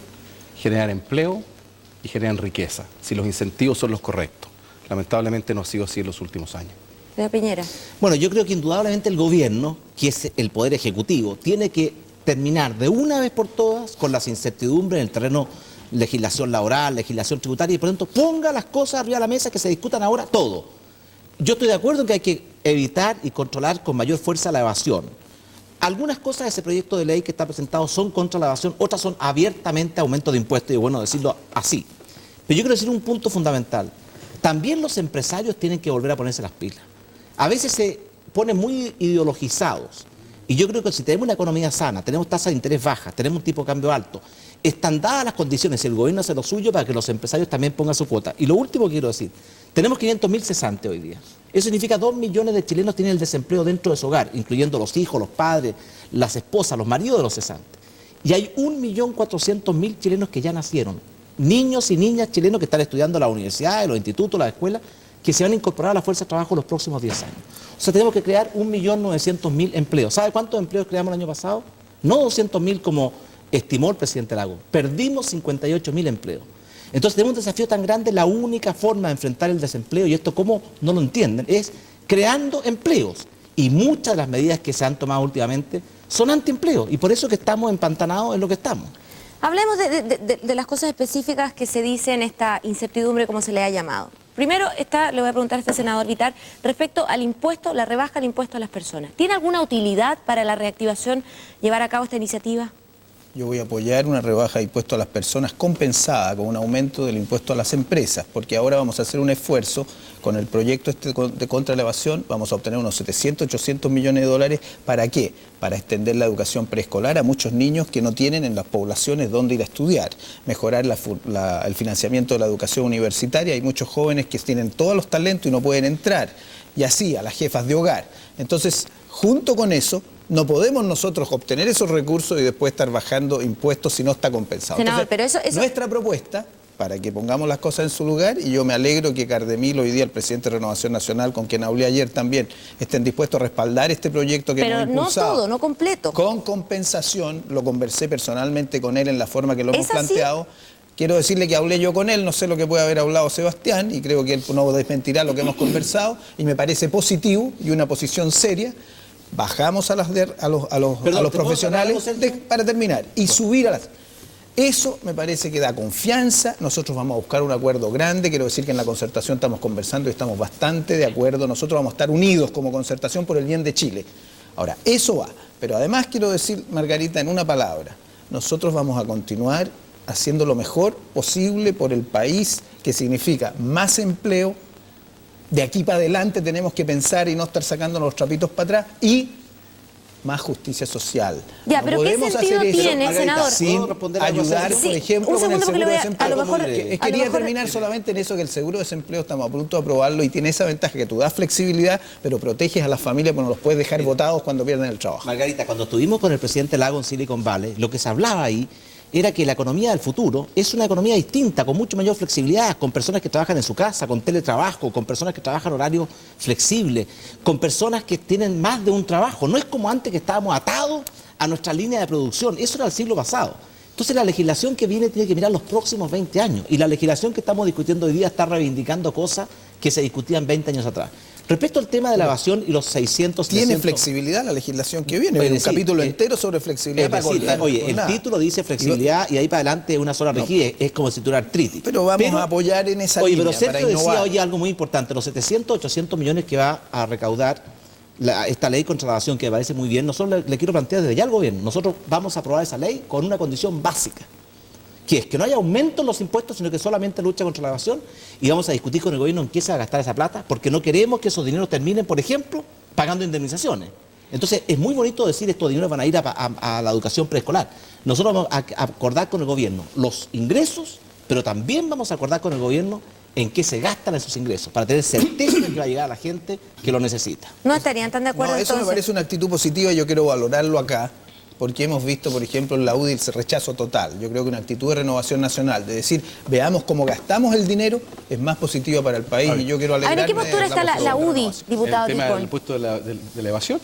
generan empleo y generan riqueza, si los incentivos son los correctos. Lamentablemente no ha sido así en los últimos años. Señora Piñera. Bueno, yo creo que indudablemente el gobierno, que es el poder ejecutivo, tiene que terminar de una vez por todas con las incertidumbres en el terreno legislación laboral, legislación tributaria y por lo tanto ponga las cosas arriba de la mesa que se discutan ahora todo. Yo estoy de acuerdo en que hay que evitar y controlar con mayor fuerza la evasión. Algunas cosas de ese proyecto de ley que está presentado son contra la evasión, otras son abiertamente aumento de impuestos, y bueno decirlo así. Pero yo quiero decir un punto fundamental. También los empresarios tienen que volver a ponerse las pilas. A veces se ponen muy ideologizados. Y yo creo que si tenemos una economía sana, tenemos tasas de interés bajas, tenemos un tipo de cambio alto, están dadas las condiciones y el gobierno hace lo suyo para que los empresarios también pongan su cuota. Y lo último que quiero decir, tenemos 500.000 cesantes hoy día. Eso significa 2 millones de chilenos tienen el desempleo dentro de su hogar, incluyendo los hijos, los padres, las esposas, los maridos de los cesantes. Y hay 1.400.000 chilenos que ya nacieron. Niños y niñas chilenos que están estudiando en la universidad, en los institutos, las escuelas, que se van a incorporar a la fuerza de trabajo los próximos 10 años. O sea, tenemos que crear 1.900.000 empleos. ¿Sabe cuántos empleos creamos el año pasado? No 200.000 como estimó el presidente Lago. Perdimos 58.000 empleos. Entonces tenemos un desafío tan grande, la única forma de enfrentar el desempleo, y esto como no lo entienden, es creando empleos. Y muchas de las medidas que se han tomado últimamente son antiempleo, y por eso que estamos empantanados en lo que estamos. Hablemos de las cosas específicas que se dicen, esta incertidumbre, como se le ha llamado. Primero, le voy a preguntar a este senador Vitar, respecto al impuesto, la rebaja del impuesto a las personas. ¿Tiene alguna utilidad para la reactivación llevar a cabo esta iniciativa? Yo voy a apoyar una rebaja de impuesto a las personas compensada con un aumento del impuesto a las empresas, porque ahora vamos a hacer un esfuerzo con el proyecto de contra la evasión, vamos a obtener unos 700, 800 millones de dólares. ¿Para qué? Para extender la educación preescolar a muchos niños que no tienen en las poblaciones dónde ir a estudiar, mejorar el financiamiento de la educación universitaria. Hay muchos jóvenes que tienen todos los talentos y no pueden entrar, y así a las jefas de hogar. Entonces, junto con eso, no podemos nosotros obtener esos recursos y después estar bajando impuestos si no está compensado. Senador, entonces, pero eso... Nuestra propuesta para que pongamos las cosas en su lugar, y yo me alegro que Cardemil, hoy día el presidente de Renovación Nacional, con quien hablé ayer también, estén dispuestos a respaldar este proyecto que hemos impulsado. Pero no todo, no completo. Con compensación, lo conversé personalmente con él en la forma que lo hemos planteado. Quiero decirle que hablé yo con él, no sé lo que puede haber hablado Sebastián, y creo que él no desmentirá lo que hemos conversado, y me parece positivo y una posición seria. Bajamos a los profesionales para terminar y subir a las... Eso me parece que da confianza. Nosotros vamos a buscar un acuerdo grande. Quiero decir que en la concertación estamos conversando y estamos bastante de acuerdo. Nosotros vamos a estar unidos como concertación por el bien de Chile. Ahora, eso va. Pero además quiero decir, Margarita, en una palabra, nosotros vamos a continuar haciendo lo mejor posible por el país, que significa más empleo. De aquí para adelante tenemos que pensar y no estar sacándonos los trapitos para atrás, y más justicia social. Ya, pero ¿qué sentido tiene, senador? Sin ayudar, por ejemplo, con el seguro de desempleo. A lo mejor, quería terminar solamente en eso, que el seguro de desempleo estamos a punto de aprobarlo y tiene esa ventaja que tú das flexibilidad, pero proteges a las familias porque no los puedes dejar botados cuando pierden el trabajo. Margarita, cuando estuvimos con el presidente Lago en Silicon Valley, lo que se hablaba ahí era que la economía del futuro es una economía distinta, con mucho mayor flexibilidad, con personas que trabajan en su casa, con teletrabajo, con personas que trabajan horario flexible, con personas que tienen más de un trabajo. No es como antes, que estábamos atados a nuestra línea de producción. Eso era el siglo pasado. Entonces la legislación que viene tiene que mirar los próximos 20 años. Y la legislación que estamos discutiendo hoy día está reivindicando cosas que se discutían 20 años atrás. Respecto al tema de la evasión y los 600... Tiene flexibilidad la legislación que viene, hay un capítulo entero sobre flexibilidad para cortar. Oye, el título dice flexibilidad y ahí para adelante una sola rigidez, es como si tuviera artritis. Pero vamos a apoyar en esa línea. Pero Sergio decía hoy algo muy importante, los 700, 800 millones que va a recaudar esta ley contra la evasión, que me parece muy bien. Nosotros le quiero plantear desde ya al gobierno, nosotros vamos a aprobar esa ley con una condición básica, que es que no haya aumento en los impuestos, sino que solamente lucha contra la evasión, y vamos a discutir con el gobierno en qué se va a gastar esa plata, porque no queremos que esos dineros terminen, por ejemplo, pagando indemnizaciones. Entonces, es muy bonito decir estos dineros van a ir a la educación preescolar. Nosotros vamos a acordar con el gobierno los ingresos, pero también vamos a acordar con el gobierno en qué se gastan esos ingresos, para tener certeza de que va a llegar a la gente que lo necesita. ¿No estarían tan de acuerdo? No, eso me parece una actitud positiva y yo quiero valorarlo acá, porque hemos visto, por ejemplo, en la UDI el rechazo total. Yo creo que una actitud de Renovación Nacional, de decir, veamos cómo gastamos el dinero, es más positiva para el país, y yo quiero alegrarme. ¿En qué postura está la UDI, diputado ¿El tema Ticón? del impuesto de la evasión?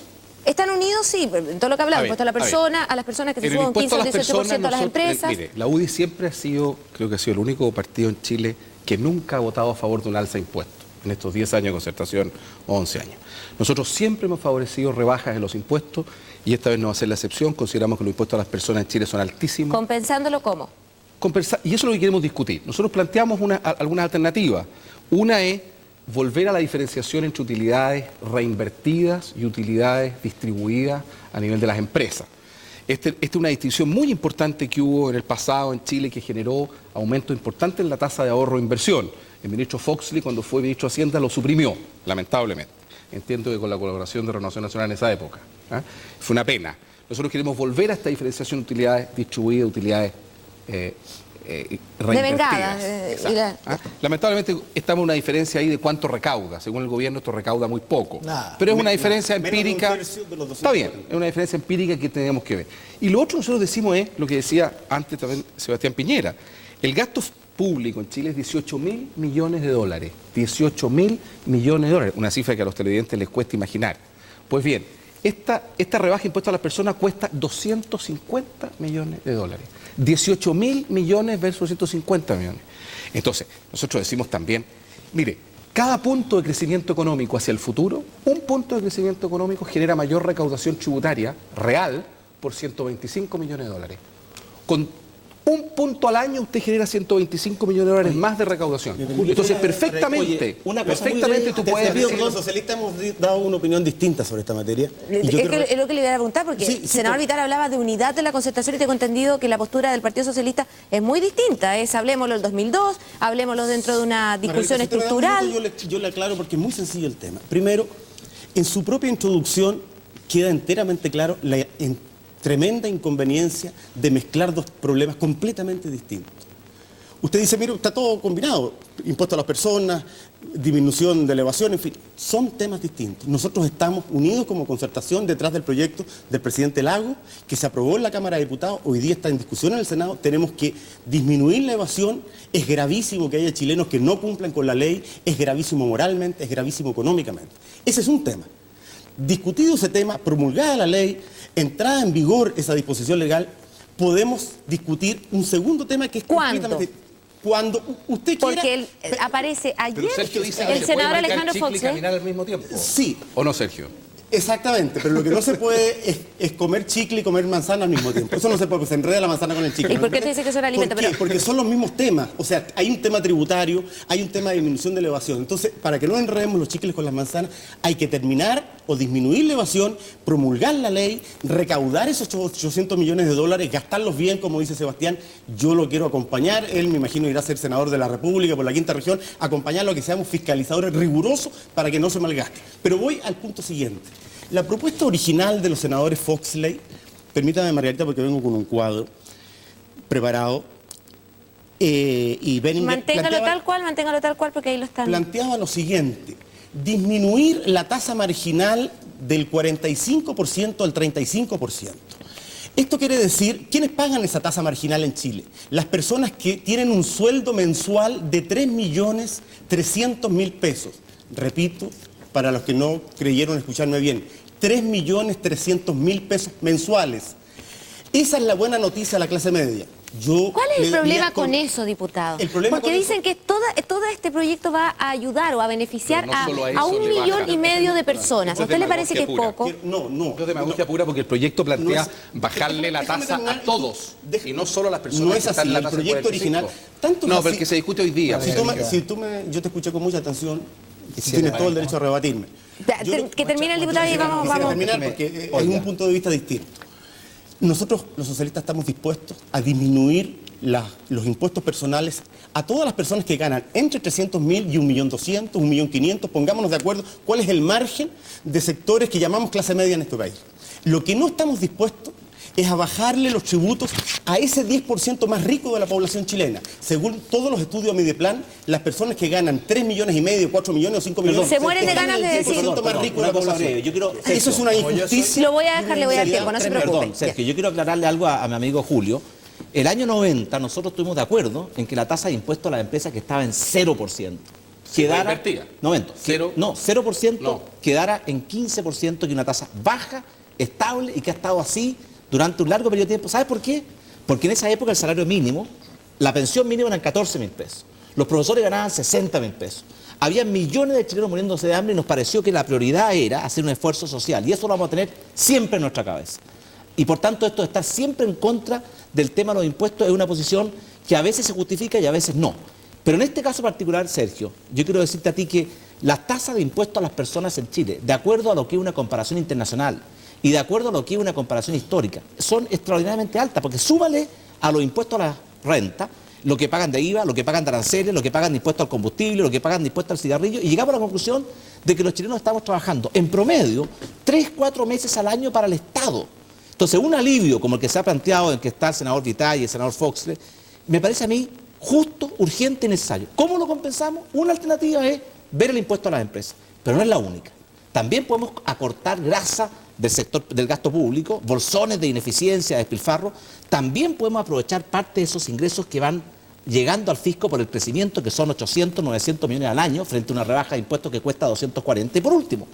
¿Están unidos? Sí, en todo lo que hablamos, impuesto a la persona, a las personas que se suban 15 o 18% a las empresas. Mire, la UDI siempre ha sido, creo que ha sido el único partido en Chile que nunca ha votado a favor de un alza de impuestos en estos 10 años de concertación o 11 años. Nosotros siempre hemos favorecido rebajas en los impuestos y esta vez no va a ser la excepción. Consideramos que los impuestos a las personas en Chile son altísimos. ¿Compensándolo cómo? Y eso es lo que queremos discutir. Nosotros planteamos algunas alternativas. Una es volver a la diferenciación entre utilidades reinvertidas y utilidades distribuidas a nivel de las empresas. Esta es una distinción muy importante que hubo en el pasado en Chile, que generó aumentos importantes en la tasa de ahorro e inversión. El ministro Foxley, cuando fue ministro de Hacienda, lo suprimió, lamentablemente. Entiendo que con la colaboración de Renovación Nacional en esa época. Fue una pena. Nosotros queremos volver a esta diferenciación de utilidades distribuidas, utilidades reinvertidas. Lamentablemente estamos en una diferencia ahí de cuánto recauda. Según el gobierno, esto recauda muy poco. Pero es una diferencia empírica. Está bien, es una diferencia empírica que tenemos que ver. Y lo otro que nosotros decimos es lo que decía antes también Sebastián Piñera. El gasto público en Chile es 18.000 millones de dólares. 18.000 millones de dólares. Una cifra que a los televidentes les cuesta imaginar. Pues bien, esta rebaja de impuestos a las personas cuesta 250 millones de dólares. 18.000 millones versus 250 millones. Entonces, nosotros decimos también, mire, cada punto de crecimiento económico hacia el futuro, un punto de crecimiento económico genera mayor recaudación tributaria real por 125 millones de dólares. Con un punto al año usted genera 125 millones de dólares más de recaudación. Entonces, perfectamente tú puedes decir... Los socialistas hemos dado una opinión distinta sobre esta materia. Es lo que le iba a preguntar, porque el senador Vitar hablaba de unidad de la concertación y tengo entendido que la postura del Partido Socialista es muy distinta. Hablemoslo del 2002, hablemoslo dentro de una discusión estructural. Yo le aclaro porque es muy sencillo el tema. Primero, en su propia introducción queda enteramente claro la tremenda inconveniencia de mezclar dos problemas completamente distintos. Usted dice, mire, está todo combinado, impuesto a las personas, disminución de elevación, en fin, son temas distintos. Nosotros estamos unidos como concertación detrás del proyecto del presidente Lagos, que se aprobó en la Cámara de Diputados, hoy día está en discusión en el Senado, tenemos que disminuir la evasión, es gravísimo que haya chilenos que no cumplan con la ley, es gravísimo moralmente, es gravísimo económicamente. Ese es un tema. Discutido ese tema, promulgada la ley, entrada en vigor esa disposición legal, podemos discutir un segundo tema que es completamente... Cuando usted quiera... Porque aparece ayer Pero Sergio dice que el se senador puede Alejandro chicle y Fox. caminar al mismo tiempo. Sí. ¿O no, Sergio? Exactamente, pero lo que no se puede es comer chicle y comer manzana al mismo tiempo. Eso no se puede, porque se enreda la manzana con el chicle. ¿Y por qué te dice que son alimentos? ¿Por qué? Porque son los mismos temas. O sea, hay un tema tributario, hay un tema de disminución de la evasión. Entonces, para que no enredemos los chicles con las manzanas, hay que terminar o disminuir la evasión, promulgar la ley, recaudar esos 800 millones de dólares, gastarlos bien, como dice Sebastián. Yo lo quiero acompañar. Él, me imagino, irá a ser senador de la República por la quinta región, acompañarlo a que seamos fiscalizadores rigurosos para que no se malgaste. Pero voy al punto siguiente. La propuesta original de los senadores Foxley, permítame, Margarita, porque vengo con un cuadro preparado, y Benninger Manténgalo tal cual, porque ahí lo están. planteaba lo siguiente: disminuir la tasa marginal del 45% al 35%. Esto quiere decir, ¿quiénes pagan esa tasa marginal en Chile? Las personas que tienen un sueldo mensual de 3.300.000 pesos. Repito, para los que no creyeron escucharme bien, 3.300.000 pesos mensuales. Esa es la buena noticia a la clase media. ¿Cuál es el problema con eso, diputado? Porque dicen que todo este proyecto va a ayudar o a beneficiar a 1,5 millones de personas. ¿A usted le parece que es poco? No. Es demagogia pura, porque el proyecto plantea bajarle la tasa a todos y no solo a las personas. No es así, el proyecto original. No, pero el que se discute hoy día. Yo te escuché con mucha atención, tienes todo el derecho a rebatirme. Que termine el diputado y vamos. A terminar porque hay un punto de vista distinto. Nosotros, los socialistas, estamos dispuestos a disminuir los impuestos personales a todas las personas que ganan entre 300.000 y 1.200.000, 1.500.000, pongámonos de acuerdo cuál es el margen de sectores que llamamos clase media en este país. Lo que no estamos dispuestos es a bajarle los tributos a ese 10% más rico de la población chilena. Según todos los estudios de Mideplan, las personas que ganan 3,5 millones, 4 millones o 5 millones... Se mueren de ganas de decir... más rico de la población. Eso es una injusticia. Lo voy a dejar, le voy a dar tiempo, no se preocupe. Perdón, Sergio, yo quiero aclararle algo a mi amigo Julio. El año 90 nosotros estuvimos de acuerdo en que la tasa de impuesto a las empresas que estaba en 0%. Quedara, 0%, quedara en 15%, que una tasa baja, estable y que ha estado así durante un largo periodo de tiempo. ¿Sabe por qué? Porque en esa época el salario mínimo, la pensión mínima eran 14.000 pesos. Los profesores ganaban 60.000 pesos. Había millones de chilenos muriéndose de hambre y nos pareció que la prioridad era hacer un esfuerzo social. Y eso lo vamos a tener siempre en nuestra cabeza. Y por tanto esto de estar siempre en contra del tema de los impuestos es una posición que a veces se justifica y a veces no. Pero en este caso particular, Sergio, yo quiero decirte a ti que las tasas de impuestos a las personas en Chile, de acuerdo a lo que es una comparación internacional, y de acuerdo a lo que es una comparación histórica, son extraordinariamente altas, porque súbale a los impuestos a la renta, lo que pagan de IVA, lo que pagan de aranceles, lo que pagan de impuestos al combustible, lo que pagan de impuestos al cigarrillo, y llegamos a la conclusión de que los chilenos estamos trabajando en promedio 3-4 meses al año para el Estado. Entonces, un alivio como el que se ha planteado, en que está el senador Vitay y el senador Foxley, me parece a mí justo, urgente y necesario. ¿Cómo lo compensamos? Una alternativa es ver el impuesto a las empresas, pero no es la única. También podemos acortar grasa del sector del gasto público, bolsones de ineficiencia, de despilfarro. También podemos aprovechar parte de esos ingresos que van llegando al fisco por el crecimiento, que son 800, 900 millones al año, frente a una rebaja de impuestos que cuesta 240. Y por último,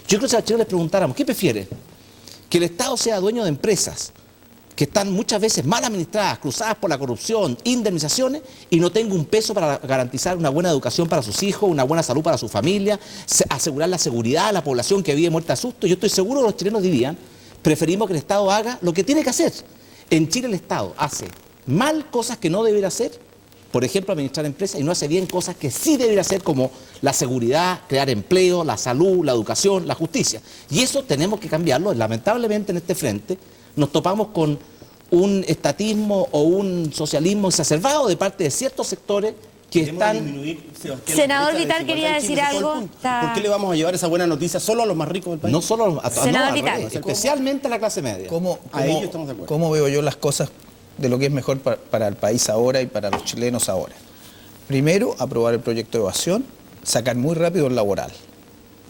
yo creo que si a los chilenos les preguntáramos, ¿qué prefiere? Que el Estado sea dueño de empresas que están muchas veces mal administradas, cruzadas por la corrupción, indemnizaciones, y no tenga un peso para garantizar una buena educación para sus hijos, una buena salud para su familia, asegurar la seguridad a la población que vive muerta de susto. Yo estoy seguro que los chilenos dirían, preferimos que el Estado haga lo que tiene que hacer. En Chile el Estado hace mal cosas que no debería hacer, por ejemplo, administrar empresas, y no hace bien cosas que sí debería hacer, como la seguridad, crear empleo, la salud, la educación, la justicia. Y eso tenemos que cambiarlo. Lamentablemente en este frente nos topamos con un estatismo o un socialismo exacerbado de parte de ciertos sectores que están... Senador Vital quería decir algo. ¿Por qué le vamos a llevar esa buena noticia solo a los más ricos del país? No solo a Senador Vital. especialmente a la clase media. ¿Cómo veo yo las cosas de lo que es mejor para el país ahora y para los chilenos ahora. Primero, aprobar el proyecto de evasión, sacar muy rápido el laboral.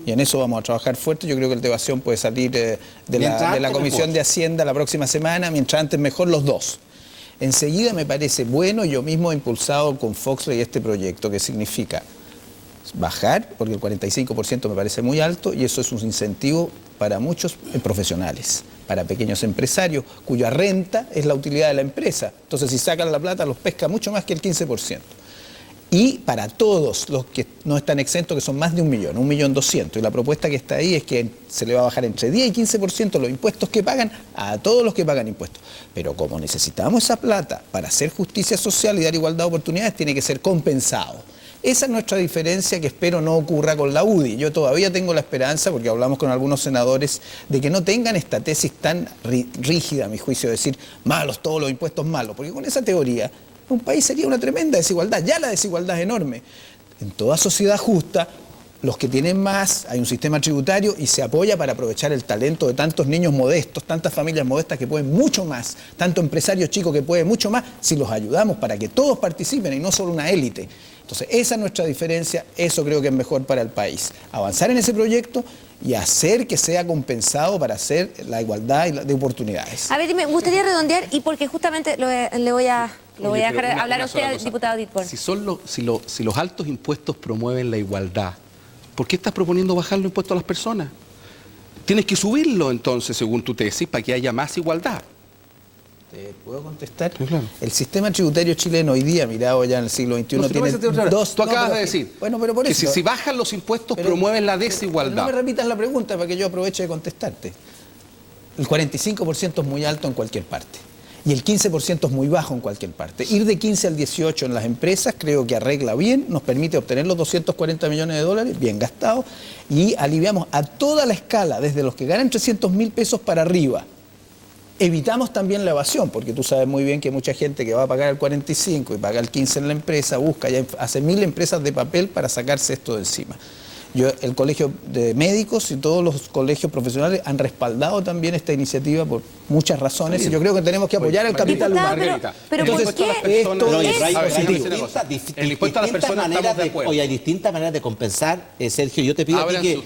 Y en eso vamos a trabajar fuerte. Yo creo que el de evasión puede salir de la Comisión de Hacienda la próxima semana, mientras antes mejor los dos. Enseguida me parece bueno, yo mismo he impulsado con Foxley este proyecto, que significa bajar, porque el 45% me parece muy alto, y eso es un incentivo para muchos profesionales, para pequeños empresarios, cuya renta es la utilidad de la empresa. Entonces, si sacan la plata, los pesca mucho más que el 15%. Y para todos los que no están exentos, que son más de 1.200.000, y la propuesta que está ahí es que se le va a bajar entre 10 y 15% los impuestos que pagan a todos los que pagan impuestos. Pero como necesitamos esa plata para hacer justicia social y dar igualdad de oportunidades, tiene que ser compensado. Esa es nuestra diferencia, que espero no ocurra con la UDI. Yo todavía tengo la esperanza, porque hablamos con algunos senadores, de que no tengan esta tesis tan rígida, a mi juicio, de decir malos, todos los impuestos malos, porque con esa teoría un país sería una tremenda desigualdad. Ya la desigualdad es enorme. En toda sociedad justa, los que tienen más, hay un sistema tributario y se apoya para aprovechar el talento de tantos niños modestos, tantas familias modestas que pueden mucho más, tanto empresarios chicos que pueden mucho más, si los ayudamos para que todos participen y no solo una élite. Entonces, esa es nuestra diferencia, eso creo que es mejor para el país. Avanzar en ese proyecto y hacer que sea compensado para hacer la igualdad de oportunidades. A ver, me gustaría redondear, y porque justamente le voy a dejar hablar a usted, diputado Dittborn. Si los altos impuestos promueven la igualdad, ¿por qué estás proponiendo bajar los impuestos a las personas? Tienes que subirlo entonces, según tu tesis, para que haya más igualdad. ¿Te puedo contestar? Sí, claro. El sistema tributario chileno hoy día, mirado ya en el siglo XXI, tiene dos... Tú acabas de decir pero por que eso, si bajan los impuestos promueven la desigualdad. No me repitas la pregunta para que yo aproveche de contestarte. El 45% es muy alto en cualquier parte. Y el 15% es muy bajo en cualquier parte. Ir de 15 al 18 en las empresas creo que arregla bien, nos permite obtener los 240 millones de dólares, bien gastados, y aliviamos a toda la escala, desde los que ganan 300.000 pesos para arriba. Evitamos también la evasión, porque tú sabes muy bien que mucha gente que va a pagar el 45 y paga el 15 en la empresa, busca, ya hace 1.000 empresas de papel para sacarse esto de encima. El Colegio de Médicos y todos los colegios profesionales han respaldado también esta iniciativa por muchas razones, y yo creo que tenemos que apoyar el capital humano. Pero entonces, ¿por qué? El impuesto a las personas estamos de acuerdo. Oye, hay distintas maneras de compensar, Sergio. Yo te pido aquí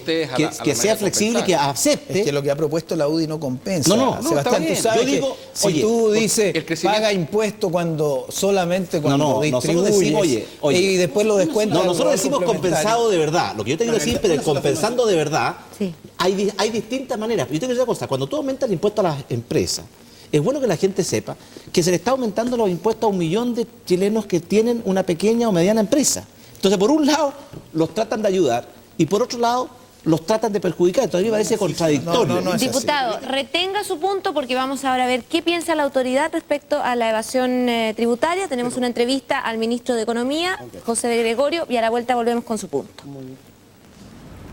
que sea flexible y que acepte. Es que lo que ha propuesto la UDI no compensa. No, Sebastián, tú sabes que si tú dices paga impuesto cuando solamente cuando distribuyes y después lo descuentas. No, nosotros decimos compensado de verdad. Lo que yo te quiero decir, pero compensando de verdad, sí. Hay distintas maneras. Yo te quiero decir una cosa, cuando tú aumentas el impuesto a las empresas, es bueno que la gente sepa que se le está aumentando los impuestos a 1 millón de chilenos que tienen una pequeña o mediana empresa. Entonces, por un lado, los tratan de ayudar y por otro lado, los tratan de perjudicar. Entonces, a mí me parece contradictorio. No es Diputado, retenga su punto, porque vamos ahora a ver qué piensa la autoridad respecto a la evasión tributaria. Tenemos una entrevista al ministro de Economía, José de Gregorio, y a la vuelta volvemos con su punto.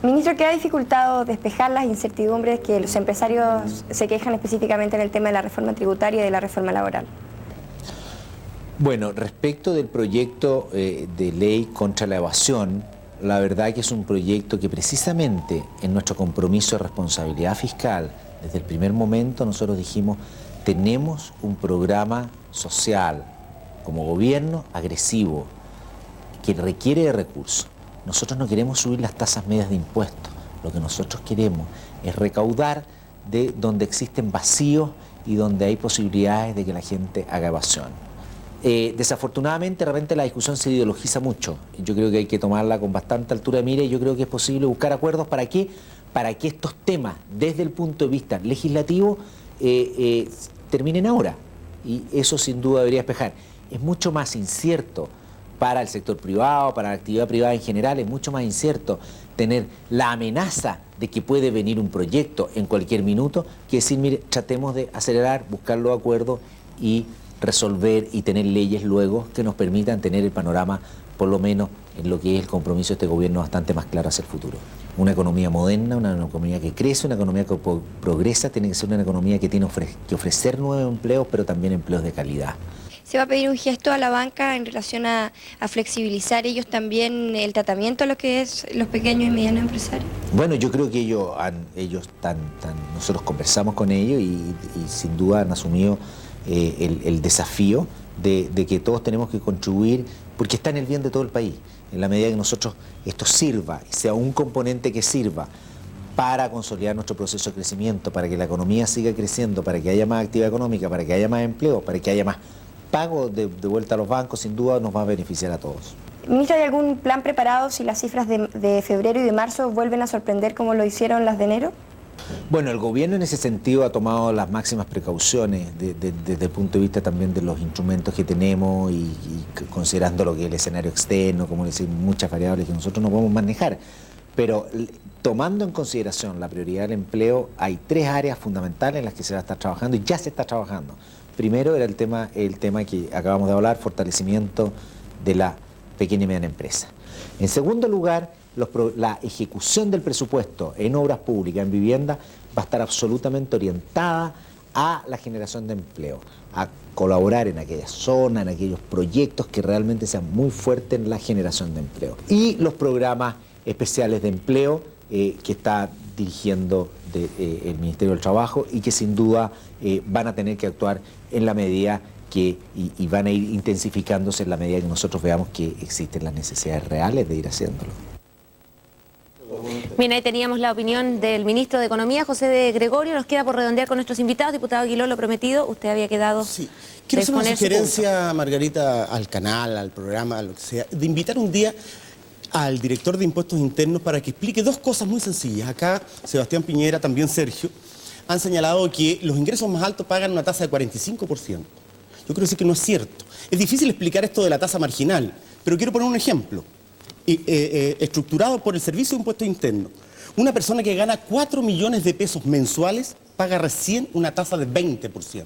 Ministro, ¿qué ha dificultado despejar las incertidumbres que los empresarios se quejan específicamente en el tema de la reforma tributaria y de la reforma laboral? Bueno, respecto del proyecto de ley contra la evasión, la verdad que es un proyecto que precisamente en nuestro compromiso de responsabilidad fiscal, desde el primer momento nosotros dijimos, tenemos un programa social como gobierno agresivo que requiere de recursos. Nosotros no queremos subir las tasas medias de impuestos, lo que nosotros queremos es recaudar de donde existen vacíos y donde hay posibilidades de que la gente haga evasión. Desafortunadamente, de repente la discusión se ideologiza mucho. Yo creo que hay que tomarla con bastante altura de mira y yo creo que es posible buscar acuerdos para que estos temas, desde el punto de vista legislativo, terminen ahora. Y eso sin duda debería despejar. Es mucho más incierto para el sector privado, para la actividad privada en general, es mucho más incierto tener la amenaza de que puede venir un proyecto en cualquier minuto que decir, mire, tratemos de acelerar, buscar los acuerdos y resolver y tener leyes luego que nos permitan tener el panorama, por lo menos en lo que es el compromiso de este gobierno, bastante más claro hacia el futuro. Una economía moderna, una economía que crece, una economía que progresa, tiene que ser una economía que tiene que ofrecer nuevos empleos, pero también empleos de calidad. ¿Se va a pedir un gesto a la banca en relación a flexibilizar ellos también el tratamiento a lo que es los pequeños y medianos empresarios? Bueno, yo creo que nosotros conversamos con ellos y sin duda han asumido el desafío de que todos tenemos que contribuir, porque está en el bien de todo el país. En la medida que nosotros esto sirva, sea un componente que sirva para consolidar nuestro proceso de crecimiento, para que la economía siga creciendo, para que haya más actividad económica, para que haya más empleo, para que haya más pago de vuelta a los bancos, sin duda nos va a beneficiar a todos. Ministro, ¿hay algún plan preparado si las cifras de febrero y de marzo vuelven a sorprender como lo hicieron las de enero? Bueno, el gobierno en ese sentido ha tomado las máximas precauciones desde el punto de vista también de los instrumentos que tenemos y considerando lo que es el escenario externo, como decir, muchas variables que nosotros no podemos manejar. Pero tomando en consideración la prioridad del empleo, hay 3 áreas fundamentales en las que se va a estar trabajando y ya se está trabajando. Primero era el tema que acabamos de hablar, fortalecimiento de la pequeña y mediana empresa. En segundo lugar, la ejecución del presupuesto en obras públicas, en vivienda, va a estar absolutamente orientada a la generación de empleo, a colaborar en aquellas zonas, en aquellos proyectos que realmente sean muy fuertes en la generación de empleo. Y los programas especiales de empleo que está dirigiendo el Ministerio del Trabajo y que sin duda van a tener que actuar en la medida y van a ir intensificándose en la medida que nosotros veamos que existen las necesidades reales de ir haciéndolo. Bien, ahí teníamos la opinión del ministro de Economía, José de Gregorio. Nos queda por redondear con nuestros invitados. Diputado Aguiló, lo prometido, usted había quedado... Sí. Quiero hacer una sugerencia, Margarita, al canal, al programa, a lo que sea, de invitar un día al director de Impuestos Internos para que explique 2 cosas muy sencillas. Acá, Sebastián Piñera, también Sergio, han señalado que los ingresos más altos pagan una tasa de 45%. Yo quiero decir que no es cierto. Es difícil explicar esto de la tasa marginal, pero quiero poner un ejemplo. Estructurado por el Servicio de Impuestos Internos. Una persona que gana 4 millones de pesos mensuales paga recién una tasa de 20%.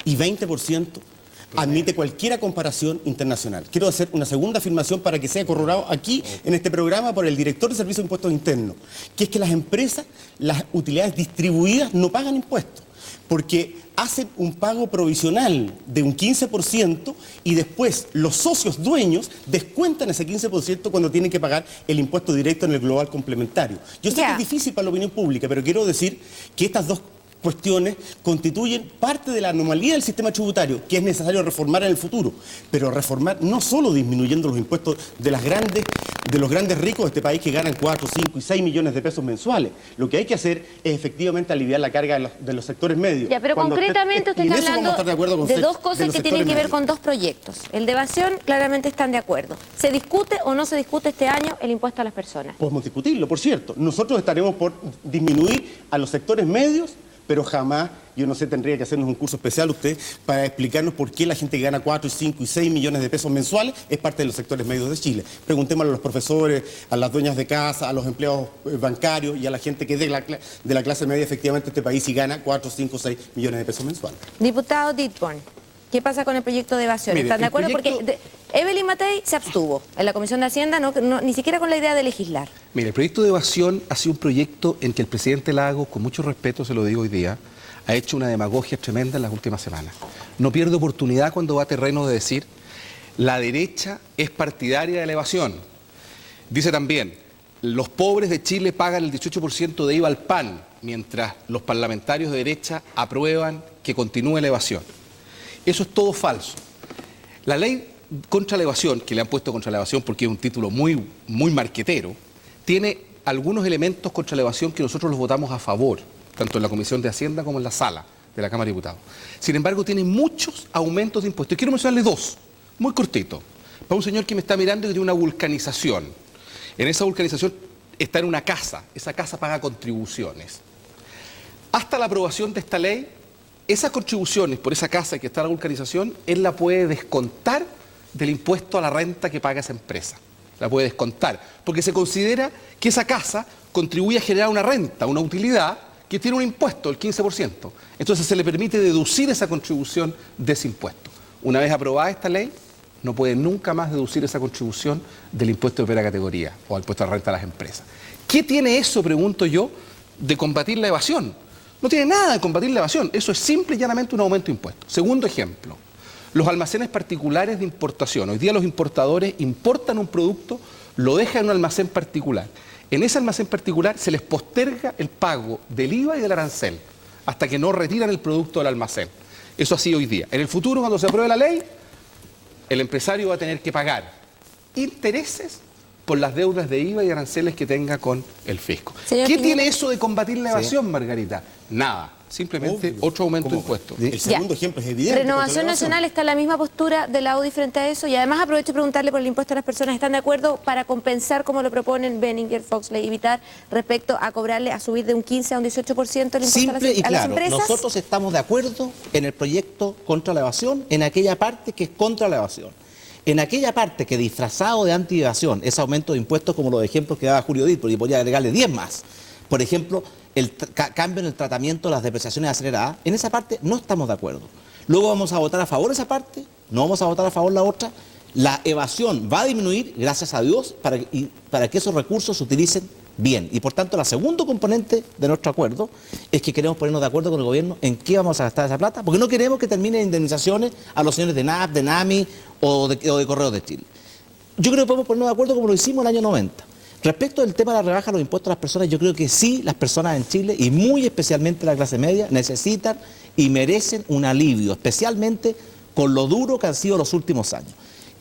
Y 20% admite cualquier comparación internacional. Quiero hacer una segunda afirmación para que sea corroborado aquí en este programa por el director del Servicio de Impuestos Internos, que es que las empresas, las utilidades distribuidas no pagan impuestos, porque hacen un pago provisional de un 15% y después los socios dueños descuentan ese 15% cuando tienen que pagar el impuesto directo en el global complementario. Yo sé que es difícil para la opinión pública, pero quiero decir que estas 2 cuestiones constituyen parte de la anomalía del sistema tributario que es necesario reformar en el futuro, pero reformar no solo disminuyendo los impuestos de los grandes ricos de este país que ganan 4, 5 y 6 millones de pesos mensuales. Lo que hay que hacer es efectivamente aliviar la carga de los sectores medios. Ya, pero concretamente usted está hablando de 2 cosas que tienen que ver con 2 proyectos. El de evasión, claramente están de acuerdo. ¿Se discute o no se discute este año el impuesto a las personas? Podemos discutirlo, por cierto. Nosotros estaremos por disminuir a los sectores medios, pero jamás, yo no sé, tendría que hacernos un curso especial usted para explicarnos por qué la gente que gana 4, 5 y 6 millones de pesos mensuales es parte de los sectores medios de Chile. Preguntémosle a los profesores, a las dueñas de casa, a los empleados bancarios y a la gente que es de la clase media efectivamente este país y gana 4, 5, 6 millones de pesos mensuales. Diputado Ditborn, ¿qué pasa con el proyecto de evasión? ¿Están de acuerdo? Porque Evelyn Matei se abstuvo en la Comisión de Hacienda, ni siquiera con la idea de legislar. Mire, el proyecto de evasión ha sido un proyecto en que el presidente Lagos, con mucho respeto se lo digo hoy día, ha hecho una demagogia tremenda en las últimas semanas. No pierde oportunidad cuando va a terreno de decir la derecha es partidaria de la evasión. Dice también, los pobres de Chile pagan el 18% de IVA al pan, mientras los parlamentarios de derecha aprueban que continúe la evasión. Eso es todo falso. La ley contra la evasión, que le han puesto contra la evasión porque es un título muy marquetero, tiene algunos elementos contra la evasión que nosotros los votamos a favor, tanto en la Comisión de Hacienda como en la sala de la Cámara de Diputados. Sin embargo, tiene muchos aumentos de impuestos. Y quiero mencionarle 2, muy cortito. Para un señor que me está mirando y que tiene una vulcanización. En esa vulcanización está en una casa. Esa casa paga contribuciones. Hasta la aprobación de esta ley, esas contribuciones por esa casa que está en la vulcanización, él la puede descontar del impuesto a la renta que paga esa empresa. La puede descontar, porque se considera que esa casa contribuye a generar una renta, una utilidad que tiene un impuesto, el 15%. Entonces se le permite deducir esa contribución de ese impuesto. Una vez aprobada esta ley, no puede nunca más deducir esa contribución del impuesto de primera categoría o al impuesto a la renta de las empresas. ¿Qué tiene eso, pregunto yo, de combatir la evasión? No tiene nada de combatir la evasión, eso es simple y llanamente un aumento de impuestos. Segundo ejemplo, los almacenes particulares de importación. Hoy día los importadores importan un producto, lo dejan en un almacén particular. En ese almacén particular se les posterga el pago del IVA y del arancel hasta que no retiran el producto del almacén. Eso así hoy día. En el futuro, cuando se apruebe la ley, el empresario va a tener que pagar intereses por las deudas de IVA y aranceles que tenga con el fisco. Señor ¿Qué Piñera? tiene eso de combatir la evasión, Margarita? Nada. Simplemente otro aumento de impuestos. El segundo ejemplo es evidente. Renovación Nacional está en la misma postura de la UDI frente a eso, y además aprovecho de preguntarle por el impuesto a las personas. ¿Están de acuerdo para compensar, como lo proponen Benninger, Foxley y Vitar, respecto a cobrarle, a subir de un 15 a un 18% el impuesto Simple y a las claro, empresas? nosotros estamos de acuerdo en el proyecto contra la evasión, en aquella parte que es contra la evasión. En aquella parte que disfrazado de anti-evasión, ese aumento de impuestos como los ejemplos que daba Julio Díaz, porque podría agregarle 10 más. Por ejemplo, el cambio en el tratamiento de las depreciaciones aceleradas, en esa parte no estamos de acuerdo. Luego vamos a votar a favor de esa parte, no vamos a votar a favor de la otra. La evasión va a disminuir, gracias a Dios, para que esos recursos se utilicen bien. Y por tanto, la segundo componente de nuestro acuerdo es que queremos ponernos de acuerdo con el gobierno en qué vamos a gastar esa plata, porque no queremos que termine en indemnizaciones a los señores de NAP, de NAMI o de Correos de Chile. Yo creo que podemos ponernos de acuerdo como lo hicimos en el año 90. Respecto del tema de la rebaja de los impuestos a las personas, yo creo que sí, las personas en Chile, y muy especialmente la clase media, necesitan y merecen un alivio, especialmente con lo duro que han sido los últimos años.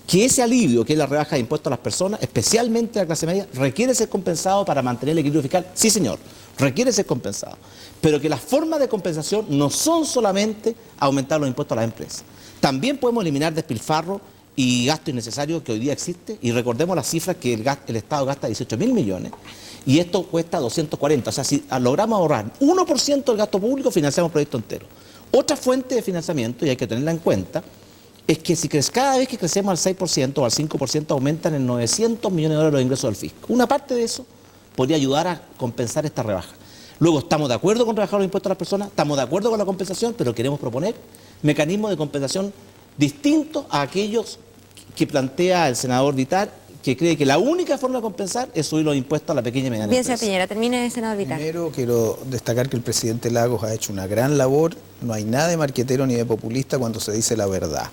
Que ese alivio, que es la rebaja de impuestos a las personas, especialmente la clase media, requiere ser compensado para mantener el equilibrio fiscal. Sí, señor, requiere ser compensado. Pero que las formas de compensación no son solamente aumentar los impuestos a las empresas. También podemos eliminar despilfarro y gasto innecesario que hoy día existe, y recordemos las cifras que el Estado gasta 18.000 millones y esto cuesta 240, o sea, si logramos ahorrar 1% del gasto público, financiamos el proyecto entero. Otra fuente de financiamiento, y hay que tenerla en cuenta, es que si cada vez que crecemos al 6% o al 5% aumentan en 900 millones de dólares los ingresos del fisco. Una parte de eso podría ayudar a compensar esta rebaja. Luego, estamos de acuerdo con rebajar los impuestos a las personas, estamos de acuerdo con la compensación, pero queremos proponer mecanismos de compensación distintos a aquellos que plantea el senador Vitar, que cree que la única forma de compensar es subir los impuestos a la pequeña y mediana Bien, empresa. señor Piñera, termine, senador Vitar. Primero quiero destacar que el presidente Lagos ha hecho una gran labor. No hay nada de marquetero ni de populista cuando se dice la verdad.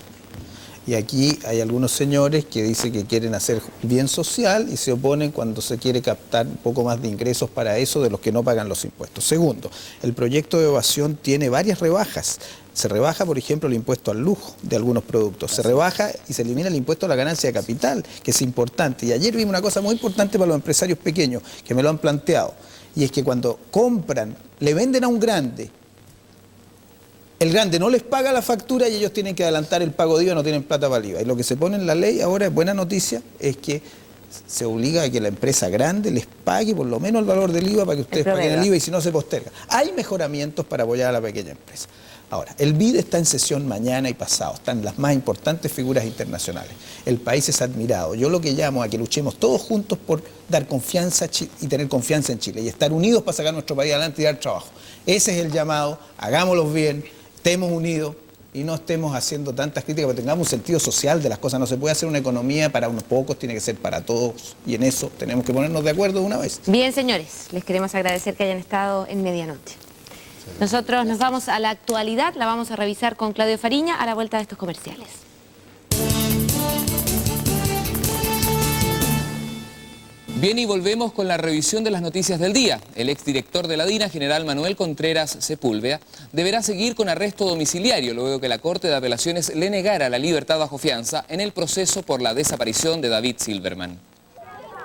Y aquí hay algunos señores que dicen que quieren hacer bien social y se oponen cuando se quiere captar un poco más de ingresos para eso de los que no pagan los impuestos. Segundo, el proyecto de evasión tiene varias rebajas. Se rebaja, por ejemplo, el impuesto al lujo de algunos productos. Se rebaja y se elimina el impuesto a la ganancia de capital, que es importante. Y ayer vimos una cosa muy importante para los empresarios pequeños, que me lo han planteado. Y es que cuando compran, le venden a un grande, el grande no les paga la factura y ellos tienen que adelantar el pago de IVA, no tienen plata para el IVA. Y lo que se pone en la ley ahora, es buena noticia, es que se obliga a que la empresa grande les pague por lo menos el valor del IVA para que ustedes paguen el IVA y si no se posterga. Hay mejoramientos para apoyar a la pequeña empresa. Ahora, el BID está en sesión mañana y pasado, están las más importantes figuras internacionales. El país es admirado. Yo lo que llamo a que luchemos todos juntos por dar confianza y tener confianza en Chile y estar unidos para sacar nuestro país adelante y dar trabajo. Ese es el llamado, hagámoslo bien, estemos unidos y no estemos haciendo tantas críticas, pero tengamos un sentido social de las cosas. No se puede hacer una economía para unos pocos, tiene que ser para todos y en eso tenemos que ponernos de acuerdo de una vez. Bien, señores, les queremos agradecer que hayan estado en Medianoche. Nosotros nos vamos a la actualidad, la vamos a revisar con Claudio Fariña a la vuelta de estos comerciales. Bien, y volvemos con la revisión de las noticias del día. El exdirector de la DINA, general Manuel Contreras Sepúlveda, deberá seguir con arresto domiciliario luego que la Corte de Apelaciones le negara la libertad bajo fianza en el proceso por la desaparición de David Silverman.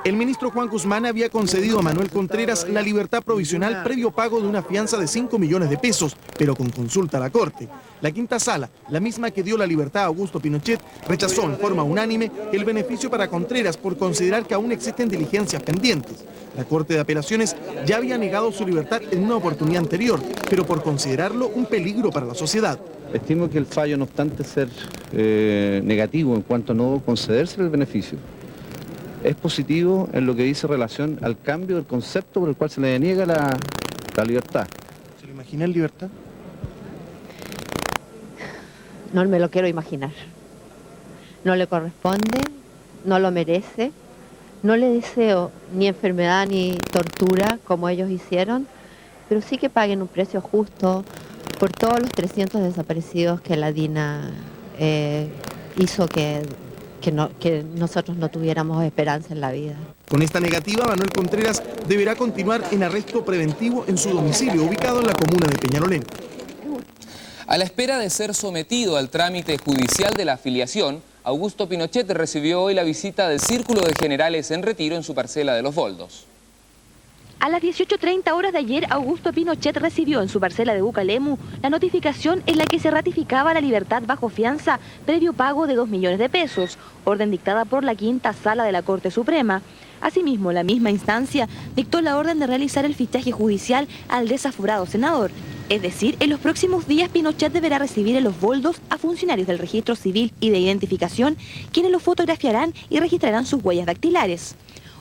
El ministro Juan Guzmán había concedido a Manuel Contreras la libertad provisional previo pago de una fianza de 5 millones de pesos, pero con consulta a la Corte. La quinta sala, la misma que dio la libertad a Augusto Pinochet, rechazó en forma unánime el beneficio para Contreras por considerar que aún existen diligencias pendientes. La Corte de Apelaciones ya había negado su libertad en una oportunidad anterior, pero por considerarlo un peligro para la sociedad. Estimo que el fallo, no obstante ser negativo en cuanto a no concederse el beneficio, es positivo en lo que dice relación al cambio del concepto por el cual se le deniega la libertad. ¿Se lo imagina en libertad? No me lo quiero imaginar. No le corresponde, no lo merece. No le deseo ni enfermedad ni tortura como ellos hicieron, pero sí que paguen un precio justo por todos los 300 desaparecidos que la DINA hizo que nosotros no tuviéramos esperanza en la vida. Con esta negativa, Manuel Contreras deberá continuar en arresto preventivo en su domicilio, ubicado en la comuna de Peñalolén. A la espera de ser sometido al trámite judicial de la afiliación, Augusto Pinochet recibió hoy la visita del Círculo de Generales en Retiro en su parcela de Los Boldos. A las 18:30 horas de ayer, Augusto Pinochet recibió en su parcela de Bucalemu la notificación en la que se ratificaba la libertad bajo fianza previo pago de 2 millones de pesos, orden dictada por la Quinta Sala de la Corte Suprema. Asimismo, la misma instancia dictó la orden de realizar el fichaje judicial al desaforado senador. Es decir, en los próximos días Pinochet deberá recibir en Los Boldos a funcionarios del registro civil y de identificación, quienes lo fotografiarán y registrarán sus huellas dactilares.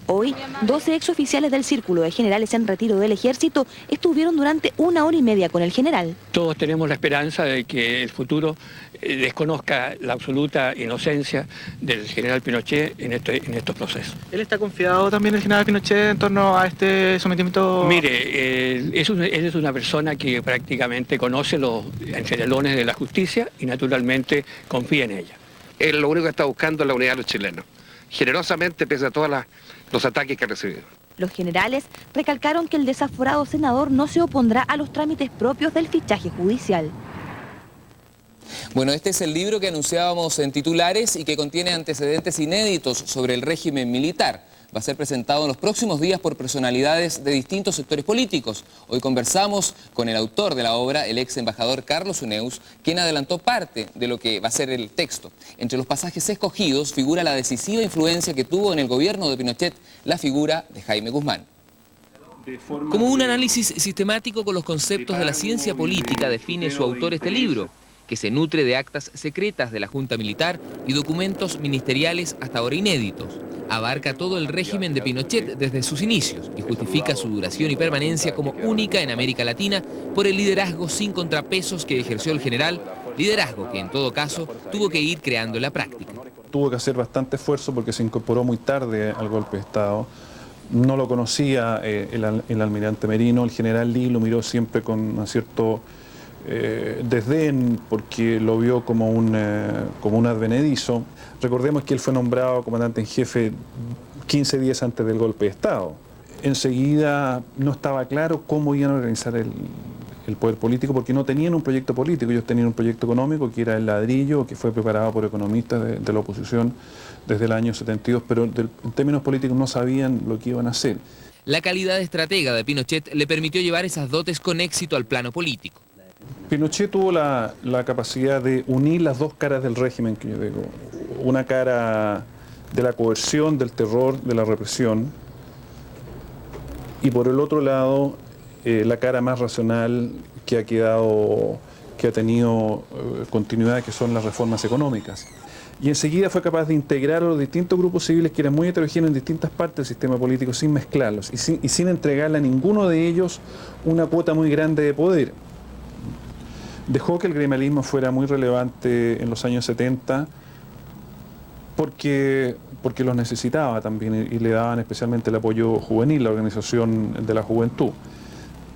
Hoy, 12 exoficiales del Círculo de Generales en Retiro del Ejército estuvieron durante 1 hora y media con el general. Todos tenemos la esperanza de que el futuro desconozca la absoluta inocencia del general Pinochet en estos procesos. ¿Él está confiado también, el general Pinochet, en torno a este sometimiento? Mire, él es una persona que prácticamente conoce los entretelones de la justicia y naturalmente confía en ella. Él lo único que está buscando es la unidad de los chilenos, generosamente pese a todos los ataques que ha recibido. Los generales recalcaron que el desaforado senador no se opondrá a los trámites propios del fichaje judicial. Bueno, este es el libro que anunciábamos en titulares y que contiene antecedentes inéditos sobre el régimen militar. Va a ser presentado en los próximos días por personalidades de distintos sectores políticos. Hoy conversamos con el autor de la obra, el ex embajador Carlos Huneeus, quien adelantó parte de lo que va a ser el texto. Entre los pasajes escogidos figura la decisiva influencia que tuvo en el gobierno de Pinochet la figura de Jaime Guzmán. Como un análisis sistemático con los conceptos de la ciencia política define su autor este libro, que se nutre de actas secretas de la Junta Militar y documentos ministeriales hasta ahora inéditos. Abarca todo el régimen de Pinochet desde sus inicios y justifica su duración y permanencia como única en América Latina por el liderazgo sin contrapesos que ejerció el general, liderazgo que en todo caso tuvo que ir creando en la práctica. Tuvo que hacer bastante esfuerzo porque se incorporó muy tarde al golpe de Estado. No lo conocía el almirante Merino, el general Lee lo miró siempre con un cierto desdén porque lo vio como un advenedizo. Recordemos que él fue nombrado comandante en jefe 15 días antes del golpe de Estado. Enseguida no estaba claro cómo iban a organizar el poder político porque no tenían un proyecto político, ellos tenían un proyecto económico que era el ladrillo, que fue preparado por economistas de la oposición desde el año 72, pero en términos políticos no sabían lo que iban a hacer. La calidad de estratega de Pinochet le permitió llevar esas dotes con éxito al plano político. Pinochet tuvo la capacidad de unir las dos caras del régimen, que yo digo, una cara de la coerción, del terror, de la represión, y por el otro lado la cara más racional que ha tenido continuidad, que son las reformas económicas. Y enseguida fue capaz de integrar a los distintos grupos civiles que eran muy heterogéneos en distintas partes del sistema político sin mezclarlos y sin entregarle a ninguno de ellos una cuota muy grande de poder. Dejó que el gremialismo fuera muy relevante en los años 70 porque los necesitaba también y le daban especialmente el apoyo juvenil, la organización de la juventud.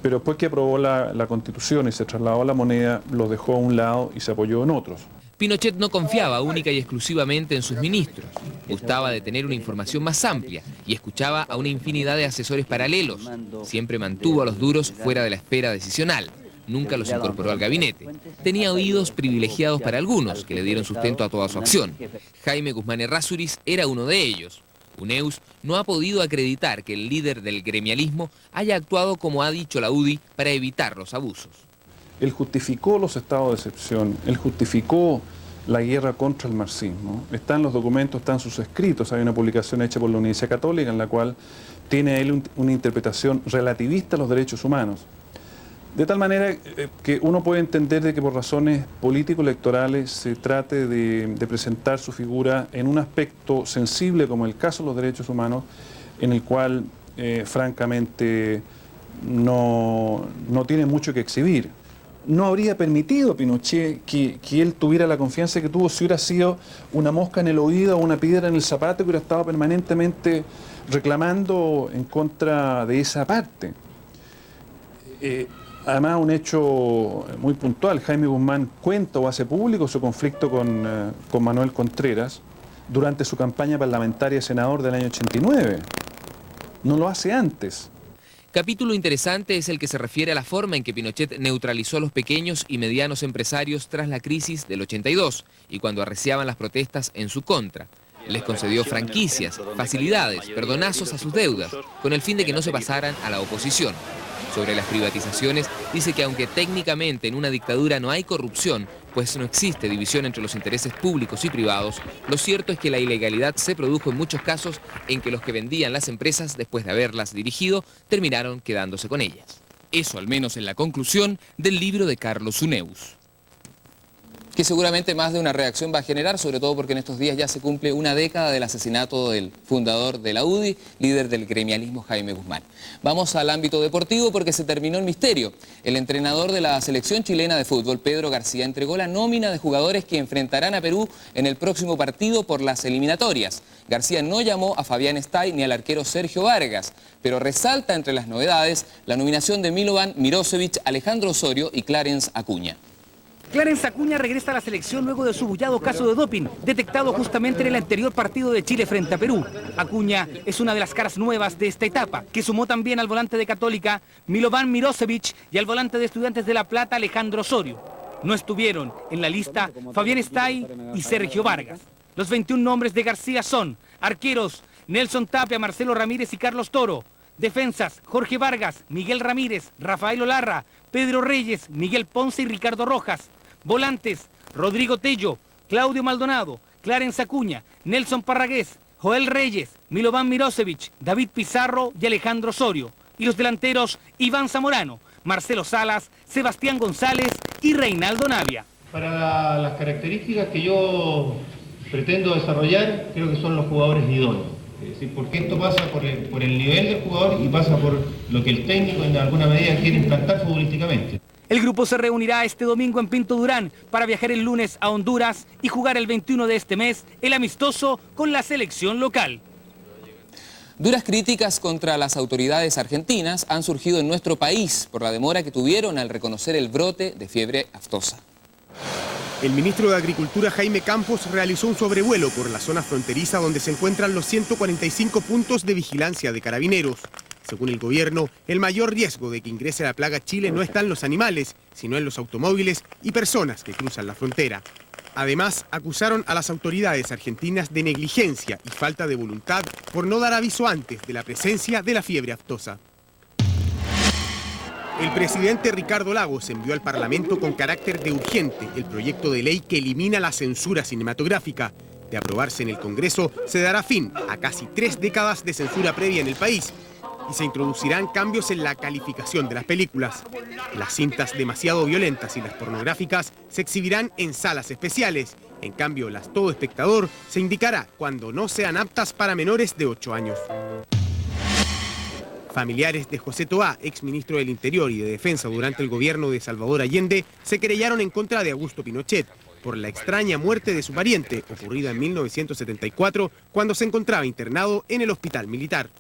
Pero después que aprobó la Constitución y se trasladó a la moneda, los dejó a un lado y se apoyó en otros. Pinochet no confiaba única y exclusivamente en sus ministros. Gustaba de tener una información más amplia y escuchaba a una infinidad de asesores paralelos. Siempre mantuvo a los duros fuera de la esfera decisional. Nunca los incorporó al gabinete. Tenía oídos privilegiados para algunos, que le dieron sustento a toda su acción. Jaime Guzmán Errázuriz era uno de ellos. Huneeus no ha podido acreditar que el líder del gremialismo haya actuado como ha dicho la UDI para evitar los abusos. Él justificó los estados de excepción, él justificó la guerra contra el marxismo. Están los documentos, están sus escritos. Hay una publicación hecha por la Universidad Católica en la cual tiene él una interpretación relativista a los derechos humanos. De tal manera que uno puede entender de que por razones político-electorales se trate de presentar su figura en un aspecto sensible como el caso de los derechos humanos, en el cual francamente no tiene mucho que exhibir. No habría permitido a Pinochet que él tuviera la confianza que tuvo si hubiera sido una mosca en el oído o una piedra en el zapato que hubiera estado permanentemente reclamando en contra de esa parte. Además, un hecho muy puntual, Jaime Guzmán cuenta o hace público su conflicto con Manuel Contreras durante su campaña parlamentaria senador del año 89. No lo hace antes. Capítulo interesante es el que se refiere a la forma en que Pinochet neutralizó a los pequeños y medianos empresarios tras la crisis del 82 y cuando arreciaban las protestas en su contra. Les concedió franquicias, facilidades, perdonazos a sus deudas, con el fin de que no se pasaran a la oposición. Sobre las privatizaciones, dice que aunque técnicamente en una dictadura no hay corrupción, pues no existe división entre los intereses públicos y privados, lo cierto es que la ilegalidad se produjo en muchos casos en que los que vendían las empresas, después de haberlas dirigido, terminaron quedándose con ellas. Eso al menos en la conclusión del libro de Carlos Uneus, que seguramente más de una reacción va a generar, sobre todo porque en estos días ya se cumple una década del asesinato del fundador de la UDI, líder del gremialismo Jaime Guzmán. Vamos al ámbito deportivo porque se terminó el misterio. El entrenador de la selección chilena de fútbol, Pedro García, entregó la nómina de jugadores que enfrentarán a Perú en el próximo partido por las eliminatorias. García no llamó a Fabián Stay ni al arquero Sergio Vargas, pero resalta entre las novedades la nominación de Milovan Mirosevic, Alejandro Osorio y Clarence Acuña. Clarence Acuña regresa a la selección luego de su bullado caso de doping, detectado justamente en el anterior partido de Chile frente a Perú. Acuña es una de las caras nuevas de esta etapa, que sumó también al volante de Católica, Milovan Mirosevic, y al volante de Estudiantes de La Plata, Alejandro Osorio. No estuvieron en la lista Fabián Stay y Sergio Vargas. Los 21 nombres de García son arqueros Nelson Tapia, Marcelo Ramírez y Carlos Toro. Defensas, Jorge Vargas, Miguel Ramírez, Rafael Olarra, Pedro Reyes, Miguel Ponce y Ricardo Rojas. Volantes, Rodrigo Tello, Claudio Maldonado, Clarence Acuña, Nelson Parragués, Joel Reyes, Milovan Mirosevic, David Pizarro y Alejandro Osorio. Y los delanteros, Iván Zamorano, Marcelo Salas, Sebastián González y Reinaldo Navia. Para las características que yo pretendo desarrollar, creo que son los jugadores idóneos. Es decir, porque esto pasa por el nivel del jugador y pasa por lo que el técnico en alguna medida quiere implantar futbolísticamente. El grupo se reunirá este domingo en Pinto Durán para viajar el lunes a Honduras y jugar el 21 de este mes el amistoso con la selección local. Duras críticas contra las autoridades argentinas han surgido en nuestro país por la demora que tuvieron al reconocer el brote de fiebre aftosa. El ministro de Agricultura, Jaime Campos, realizó un sobrevuelo por la zona fronteriza donde se encuentran los 145 puntos de vigilancia de carabineros. Según el gobierno, el mayor riesgo de que ingrese la plaga a Chile no está en los animales, sino en los automóviles y personas que cruzan la frontera. Además, acusaron a las autoridades argentinas de negligencia y falta de voluntad por no dar aviso antes de la presencia de la fiebre aftosa. El presidente Ricardo Lagos envió al Parlamento con carácter de urgente el proyecto de ley que elimina la censura cinematográfica. De aprobarse en el Congreso, se dará fin a casi 3 décadas de censura previa en el país y se introducirán cambios en la calificación de las películas. Las cintas demasiado violentas y las pornográficas se exhibirán en salas especiales. En cambio, las todo espectador se indicará cuando no sean aptas para menores de 8 años. Familiares de José Toá, exministro del Interior y de Defensa durante el gobierno de Salvador Allende, se querellaron en contra de Augusto Pinochet por la extraña muerte de su pariente, ocurrida en 1974, cuando se encontraba internado en el hospital militar.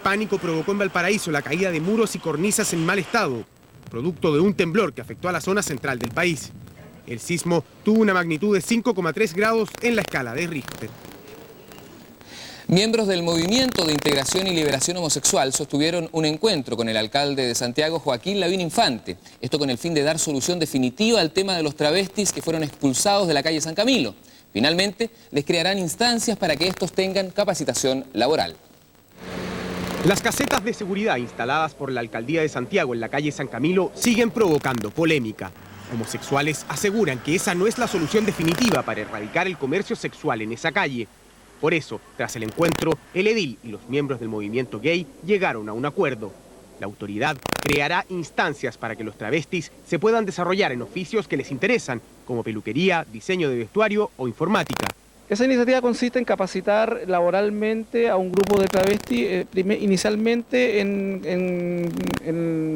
Pánico provocó en Valparaíso la caída de muros y cornisas en mal estado, producto de un temblor que afectó a la zona central del país. El sismo tuvo una magnitud de 5,3 grados en la escala de Richter. Miembros del Movimiento de Integración y Liberación Homosexual sostuvieron un encuentro con el alcalde de Santiago, Joaquín Lavín Infante. Esto con el fin de dar solución definitiva al tema de los travestis que fueron expulsados de la calle San Camilo. Finalmente, les crearán instancias para que estos tengan capacitación laboral. Las casetas de seguridad instaladas por la alcaldía de Santiago en la calle San Camilo siguen provocando polémica. Homosexuales aseguran que esa no es la solución definitiva para erradicar el comercio sexual en esa calle. Por eso, tras el encuentro, el edil y los miembros del movimiento gay llegaron a un acuerdo. La autoridad creará instancias para que los travestis se puedan desarrollar en oficios que les interesan, como peluquería, diseño de vestuario o informática. Esa iniciativa consiste en capacitar laboralmente a un grupo de travestis. Inicialmente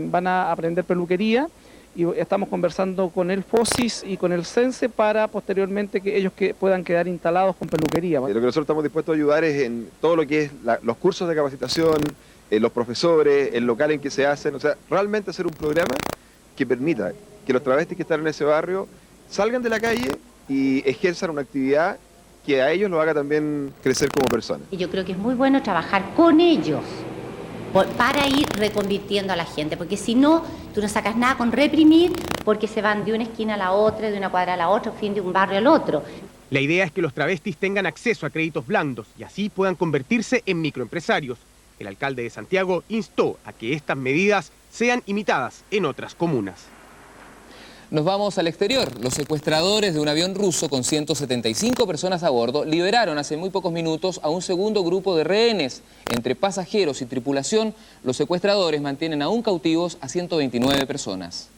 van a aprender peluquería y estamos conversando con el FOSIS y con el CENSE para posteriormente que ellos puedan quedar instalados con peluquería. Lo que nosotros estamos dispuestos a ayudar es en todo lo que es los cursos de capacitación, los profesores, el local en que se hacen, o sea, realmente hacer un programa que permita que los travestis que están en ese barrio salgan de la calle y ejerzan una actividad que a ellos los haga también crecer como personas. Y yo creo que es muy bueno trabajar con ellos, para ir reconvirtiendo a la gente, porque si no, tú no sacas nada con reprimir, porque se van de una esquina a la otra, de una cuadra a la otra, fin de un barrio al otro. La idea es que los travestis tengan acceso a créditos blandos y así puedan convertirse en microempresarios. El alcalde de Santiago instó a que estas medidas sean imitadas en otras comunas. Nos vamos al exterior. Los secuestradores de un avión ruso con 175 personas a bordo liberaron hace muy pocos minutos a un segundo grupo de rehenes. Entre pasajeros y tripulación, los secuestradores mantienen aún cautivos a 129 personas.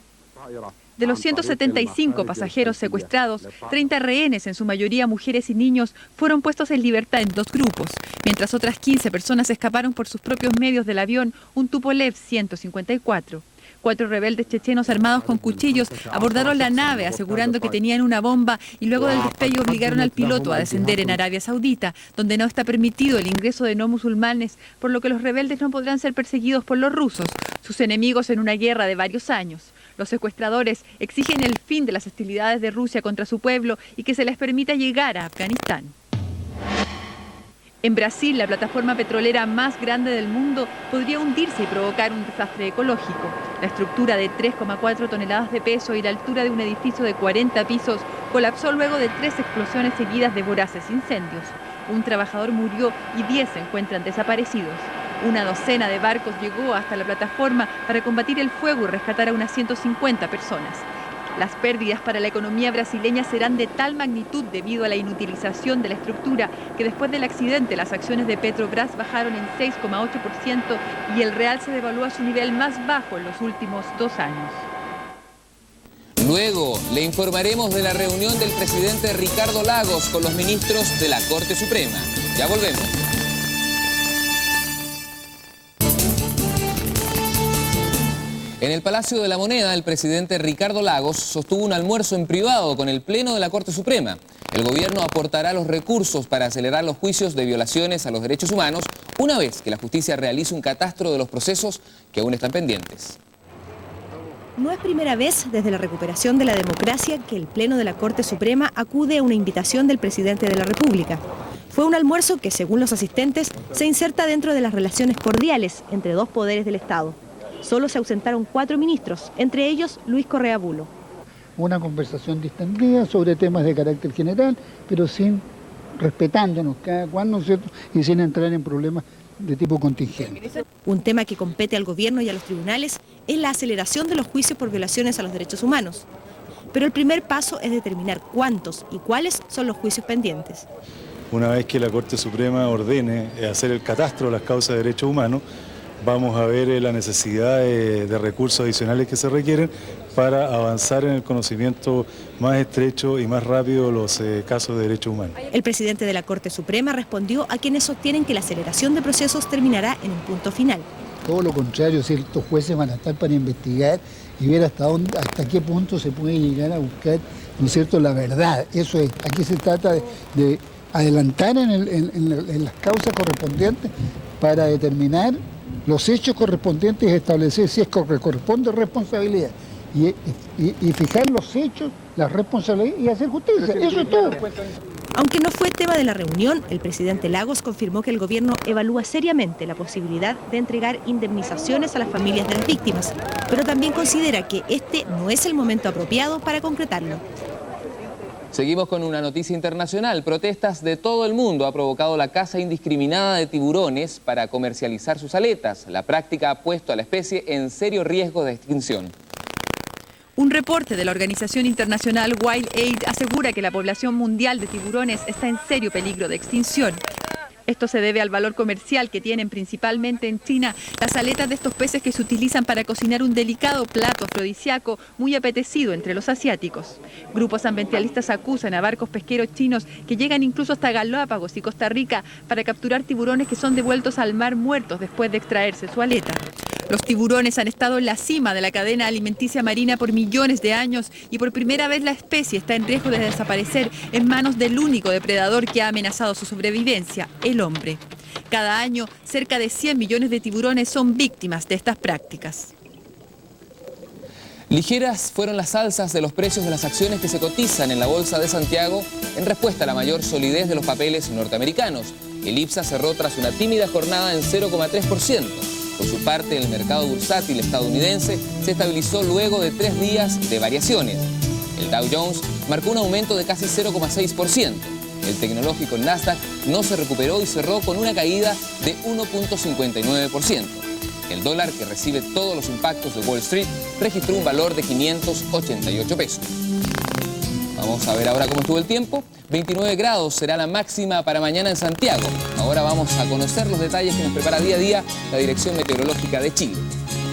De los 175 pasajeros secuestrados, 30 rehenes, en su mayoría mujeres y niños, fueron puestos en libertad en 2 grupos, mientras otras 15 personas escaparon por sus propios medios del avión, un Tupolev 154. 4 rebeldes chechenos armados con cuchillos abordaron la nave asegurando que tenían una bomba y luego del despegue obligaron al piloto a descender en Arabia Saudita, donde no está permitido el ingreso de no musulmanes, por lo que los rebeldes no podrán ser perseguidos por los rusos, sus enemigos en una guerra de varios años. Los secuestradores exigen el fin de las hostilidades de Rusia contra su pueblo y que se les permita llegar a Afganistán. En Brasil, la plataforma petrolera más grande del mundo podría hundirse y provocar un desastre ecológico. La estructura de 3,4 toneladas de peso y la altura de un edificio de 40 pisos colapsó luego de 3 explosiones seguidas de voraces incendios. Un trabajador murió y 10 se encuentran desaparecidos. Una docena de barcos llegó hasta la plataforma para combatir el fuego y rescatar a unas 150 personas. Las pérdidas para la economía brasileña serán de tal magnitud debido a la inutilización de la estructura que después del accidente las acciones de Petrobras bajaron en 6,8% y el real se devaluó a su nivel más bajo en los últimos 2 años. Luego le informaremos de la reunión del presidente Ricardo Lagos con los ministros de la Corte Suprema. Ya volvemos. En el Palacio de la Moneda, el presidente Ricardo Lagos sostuvo un almuerzo en privado con el Pleno de la Corte Suprema. El gobierno aportará los recursos para acelerar los juicios de violaciones a los derechos humanos una vez que la justicia realice un catastro de los procesos que aún están pendientes. No es primera vez desde la recuperación de la democracia que el Pleno de la Corte Suprema acude a una invitación del presidente de la República. Fue un almuerzo que, según los asistentes, se inserta dentro de las relaciones cordiales entre 2 poderes del Estado. Solo se ausentaron 4 ministros, entre ellos Luis Correa Bulo. Una conversación distendida sobre temas de carácter general, pero respetándonos cada cual, ¿no es cierto?, y sin entrar en problemas de tipo contingente. Un tema que compete al gobierno y a los tribunales es la aceleración de los juicios por violaciones a los derechos humanos. Pero el primer paso es determinar cuántos y cuáles son los juicios pendientes. Una vez que la Corte Suprema ordene hacer el catastro de las causas de derechos humanos, vamos a ver la necesidad de recursos adicionales que se requieren para avanzar en el conocimiento más estrecho y más rápido de los casos de derechos humanos. El presidente de la Corte Suprema respondió a quienes sostienen que la aceleración de procesos terminará en un punto final. Todo lo contrario, ciertos jueces van a estar para investigar y ver hasta qué punto se puede llegar a buscar, ¿no es cierto?, la verdad. Eso es, aquí se trata de adelantar en las causas correspondientes para determinar los hechos correspondientes y establecer si es que corresponde responsabilidad y fijar los hechos, las responsabilidades y hacer justicia. Eso es todo. Aunque no fue tema de la reunión, el presidente Lagos confirmó que el gobierno evalúa seriamente la posibilidad de entregar indemnizaciones a las familias de las víctimas, pero también considera que este no es el momento apropiado para concretarlo. Seguimos con una noticia internacional. Protestas de todo el mundo ha provocado la caza indiscriminada de tiburones para comercializar sus aletas. La práctica ha puesto a la especie en serio riesgo de extinción. Un reporte de la organización internacional Wild Aid asegura que la población mundial de tiburones está en serio peligro de extinción. Esto se debe al valor comercial que tienen principalmente en China las aletas de estos peces que se utilizan para cocinar un delicado plato afrodisíaco muy apetecido entre los asiáticos. Grupos ambientalistas acusan a barcos pesqueros chinos que llegan incluso hasta Galápagos y Costa Rica para capturar tiburones que son devueltos al mar muertos después de extraerse su aleta. Los tiburones han estado en la cima de la cadena alimenticia marina por millones de años y por primera vez la especie está en riesgo de desaparecer en manos del único depredador que ha amenazado su sobrevivencia, el hombre. Cada año, cerca de 100 millones de tiburones son víctimas de estas prácticas. Ligeras fueron las alzas de los precios de las acciones que se cotizan en la Bolsa de Santiago en respuesta a la mayor solidez de los papeles norteamericanos. El IPSA cerró tras una tímida jornada en 0,3%. Por su parte, el mercado bursátil estadounidense se estabilizó luego de 3 días de variaciones. El Dow Jones marcó un aumento de casi 0,6%. El tecnológico Nasdaq no se recuperó y cerró con una caída de 1,59%. El dólar, que recibe todos los impactos de Wall Street, registró un valor de 588 pesos. Vamos a ver ahora cómo estuvo el tiempo. 29 grados será la máxima para mañana en Santiago. Ahora vamos a conocer los detalles que nos prepara día a día la Dirección Meteorológica de Chile.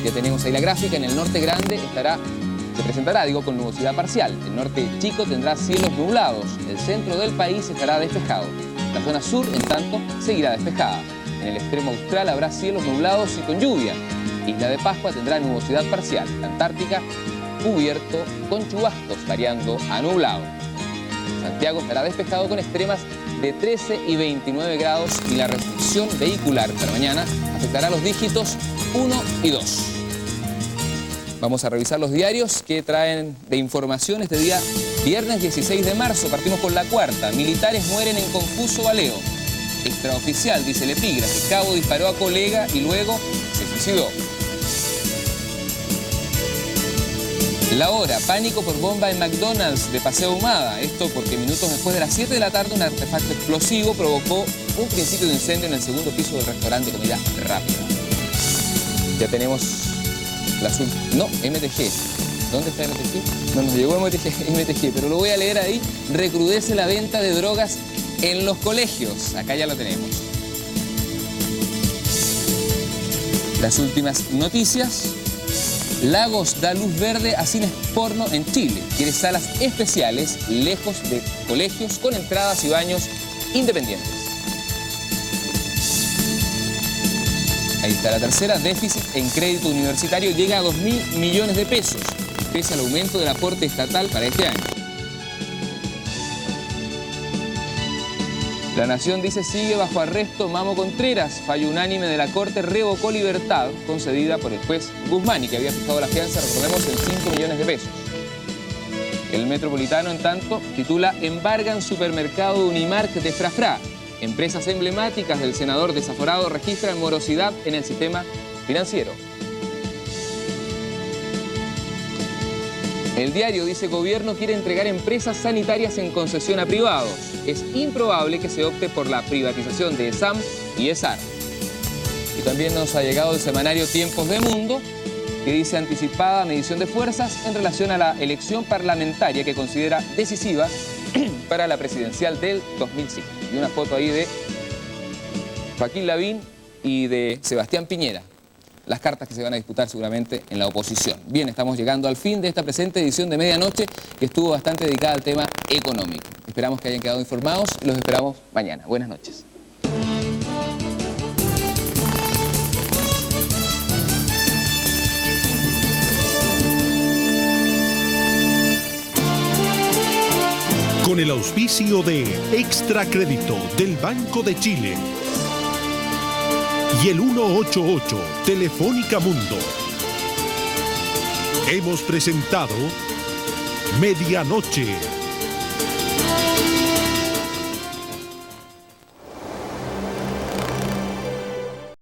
Ya tenemos ahí la gráfica. En el norte grande se presentará con nubosidad parcial. El norte chico tendrá cielos nublados. El centro del país estará despejado. La zona sur, en tanto, seguirá despejada. En el extremo austral habrá cielos nublados y con lluvia. Isla de Pascua tendrá nubosidad parcial. La Antártica cubierto con chubascos, variando a nublado. Santiago estará despejado con extremas de 13 y 29 grados y la restricción vehicular para mañana afectará los dígitos 1 y 2. Vamos a revisar los diarios que traen de información este día, viernes 16 de marzo. Partimos con La Cuarta. Militares mueren en confuso baleo. Extraoficial, dice el epígrafe. Cabo disparó a colega y luego se suicidó. La Hora, pánico por bomba en McDonald's de Paseo Ahumada. Esto porque minutos después de las 7 de la tarde un artefacto explosivo provocó un principio de incendio en el segundo piso del restaurante de comida rápida. Ya tenemos la azul. No, MTG. ¿Dónde está MTG? No nos llegó MTG, pero lo voy a leer ahí. Recrudece la venta de drogas en los colegios. Acá ya lo tenemos. Las últimas noticias. Lagos da luz verde a cines porno en Chile. Quiere salas especiales lejos de colegios con entradas y baños independientes. Ahí está la tercera. Déficit en crédito universitario llega a 2.000 millones de pesos, pese al aumento del aporte estatal para este año. La Nación dice sigue bajo arresto Mamo Contreras. Fallo unánime de la Corte revocó libertad concedida por el juez Guzmán, que había fijado la fianza, recordemos, en 5 millones de pesos. El Metropolitano, en tanto, titula embargan supermercado Unimark de Frafra. Empresas emblemáticas del senador desaforado registran morosidad en el sistema financiero. El Diario dice gobierno quiere entregar empresas sanitarias en concesión a privados. Es improbable que se opte por la privatización de ESAM y ESAR. Y también nos ha llegado el semanario Tiempos de Mundo, que dice anticipada medición de fuerzas en relación a la elección parlamentaria que considera decisiva para la presidencial del 2005. Y una foto ahí de Joaquín Lavín y de Sebastián Piñera. Las cartas que se van a disputar seguramente en la oposición. Bien, estamos llegando al fin de esta presente edición de Medianoche, que estuvo bastante dedicada al tema económico. Esperamos que hayan quedado informados y los esperamos mañana. Buenas noches. Con el auspicio de Extra Crédito del Banco de Chile y el 188 Telefónica Mundo, hemos presentado Medianoche.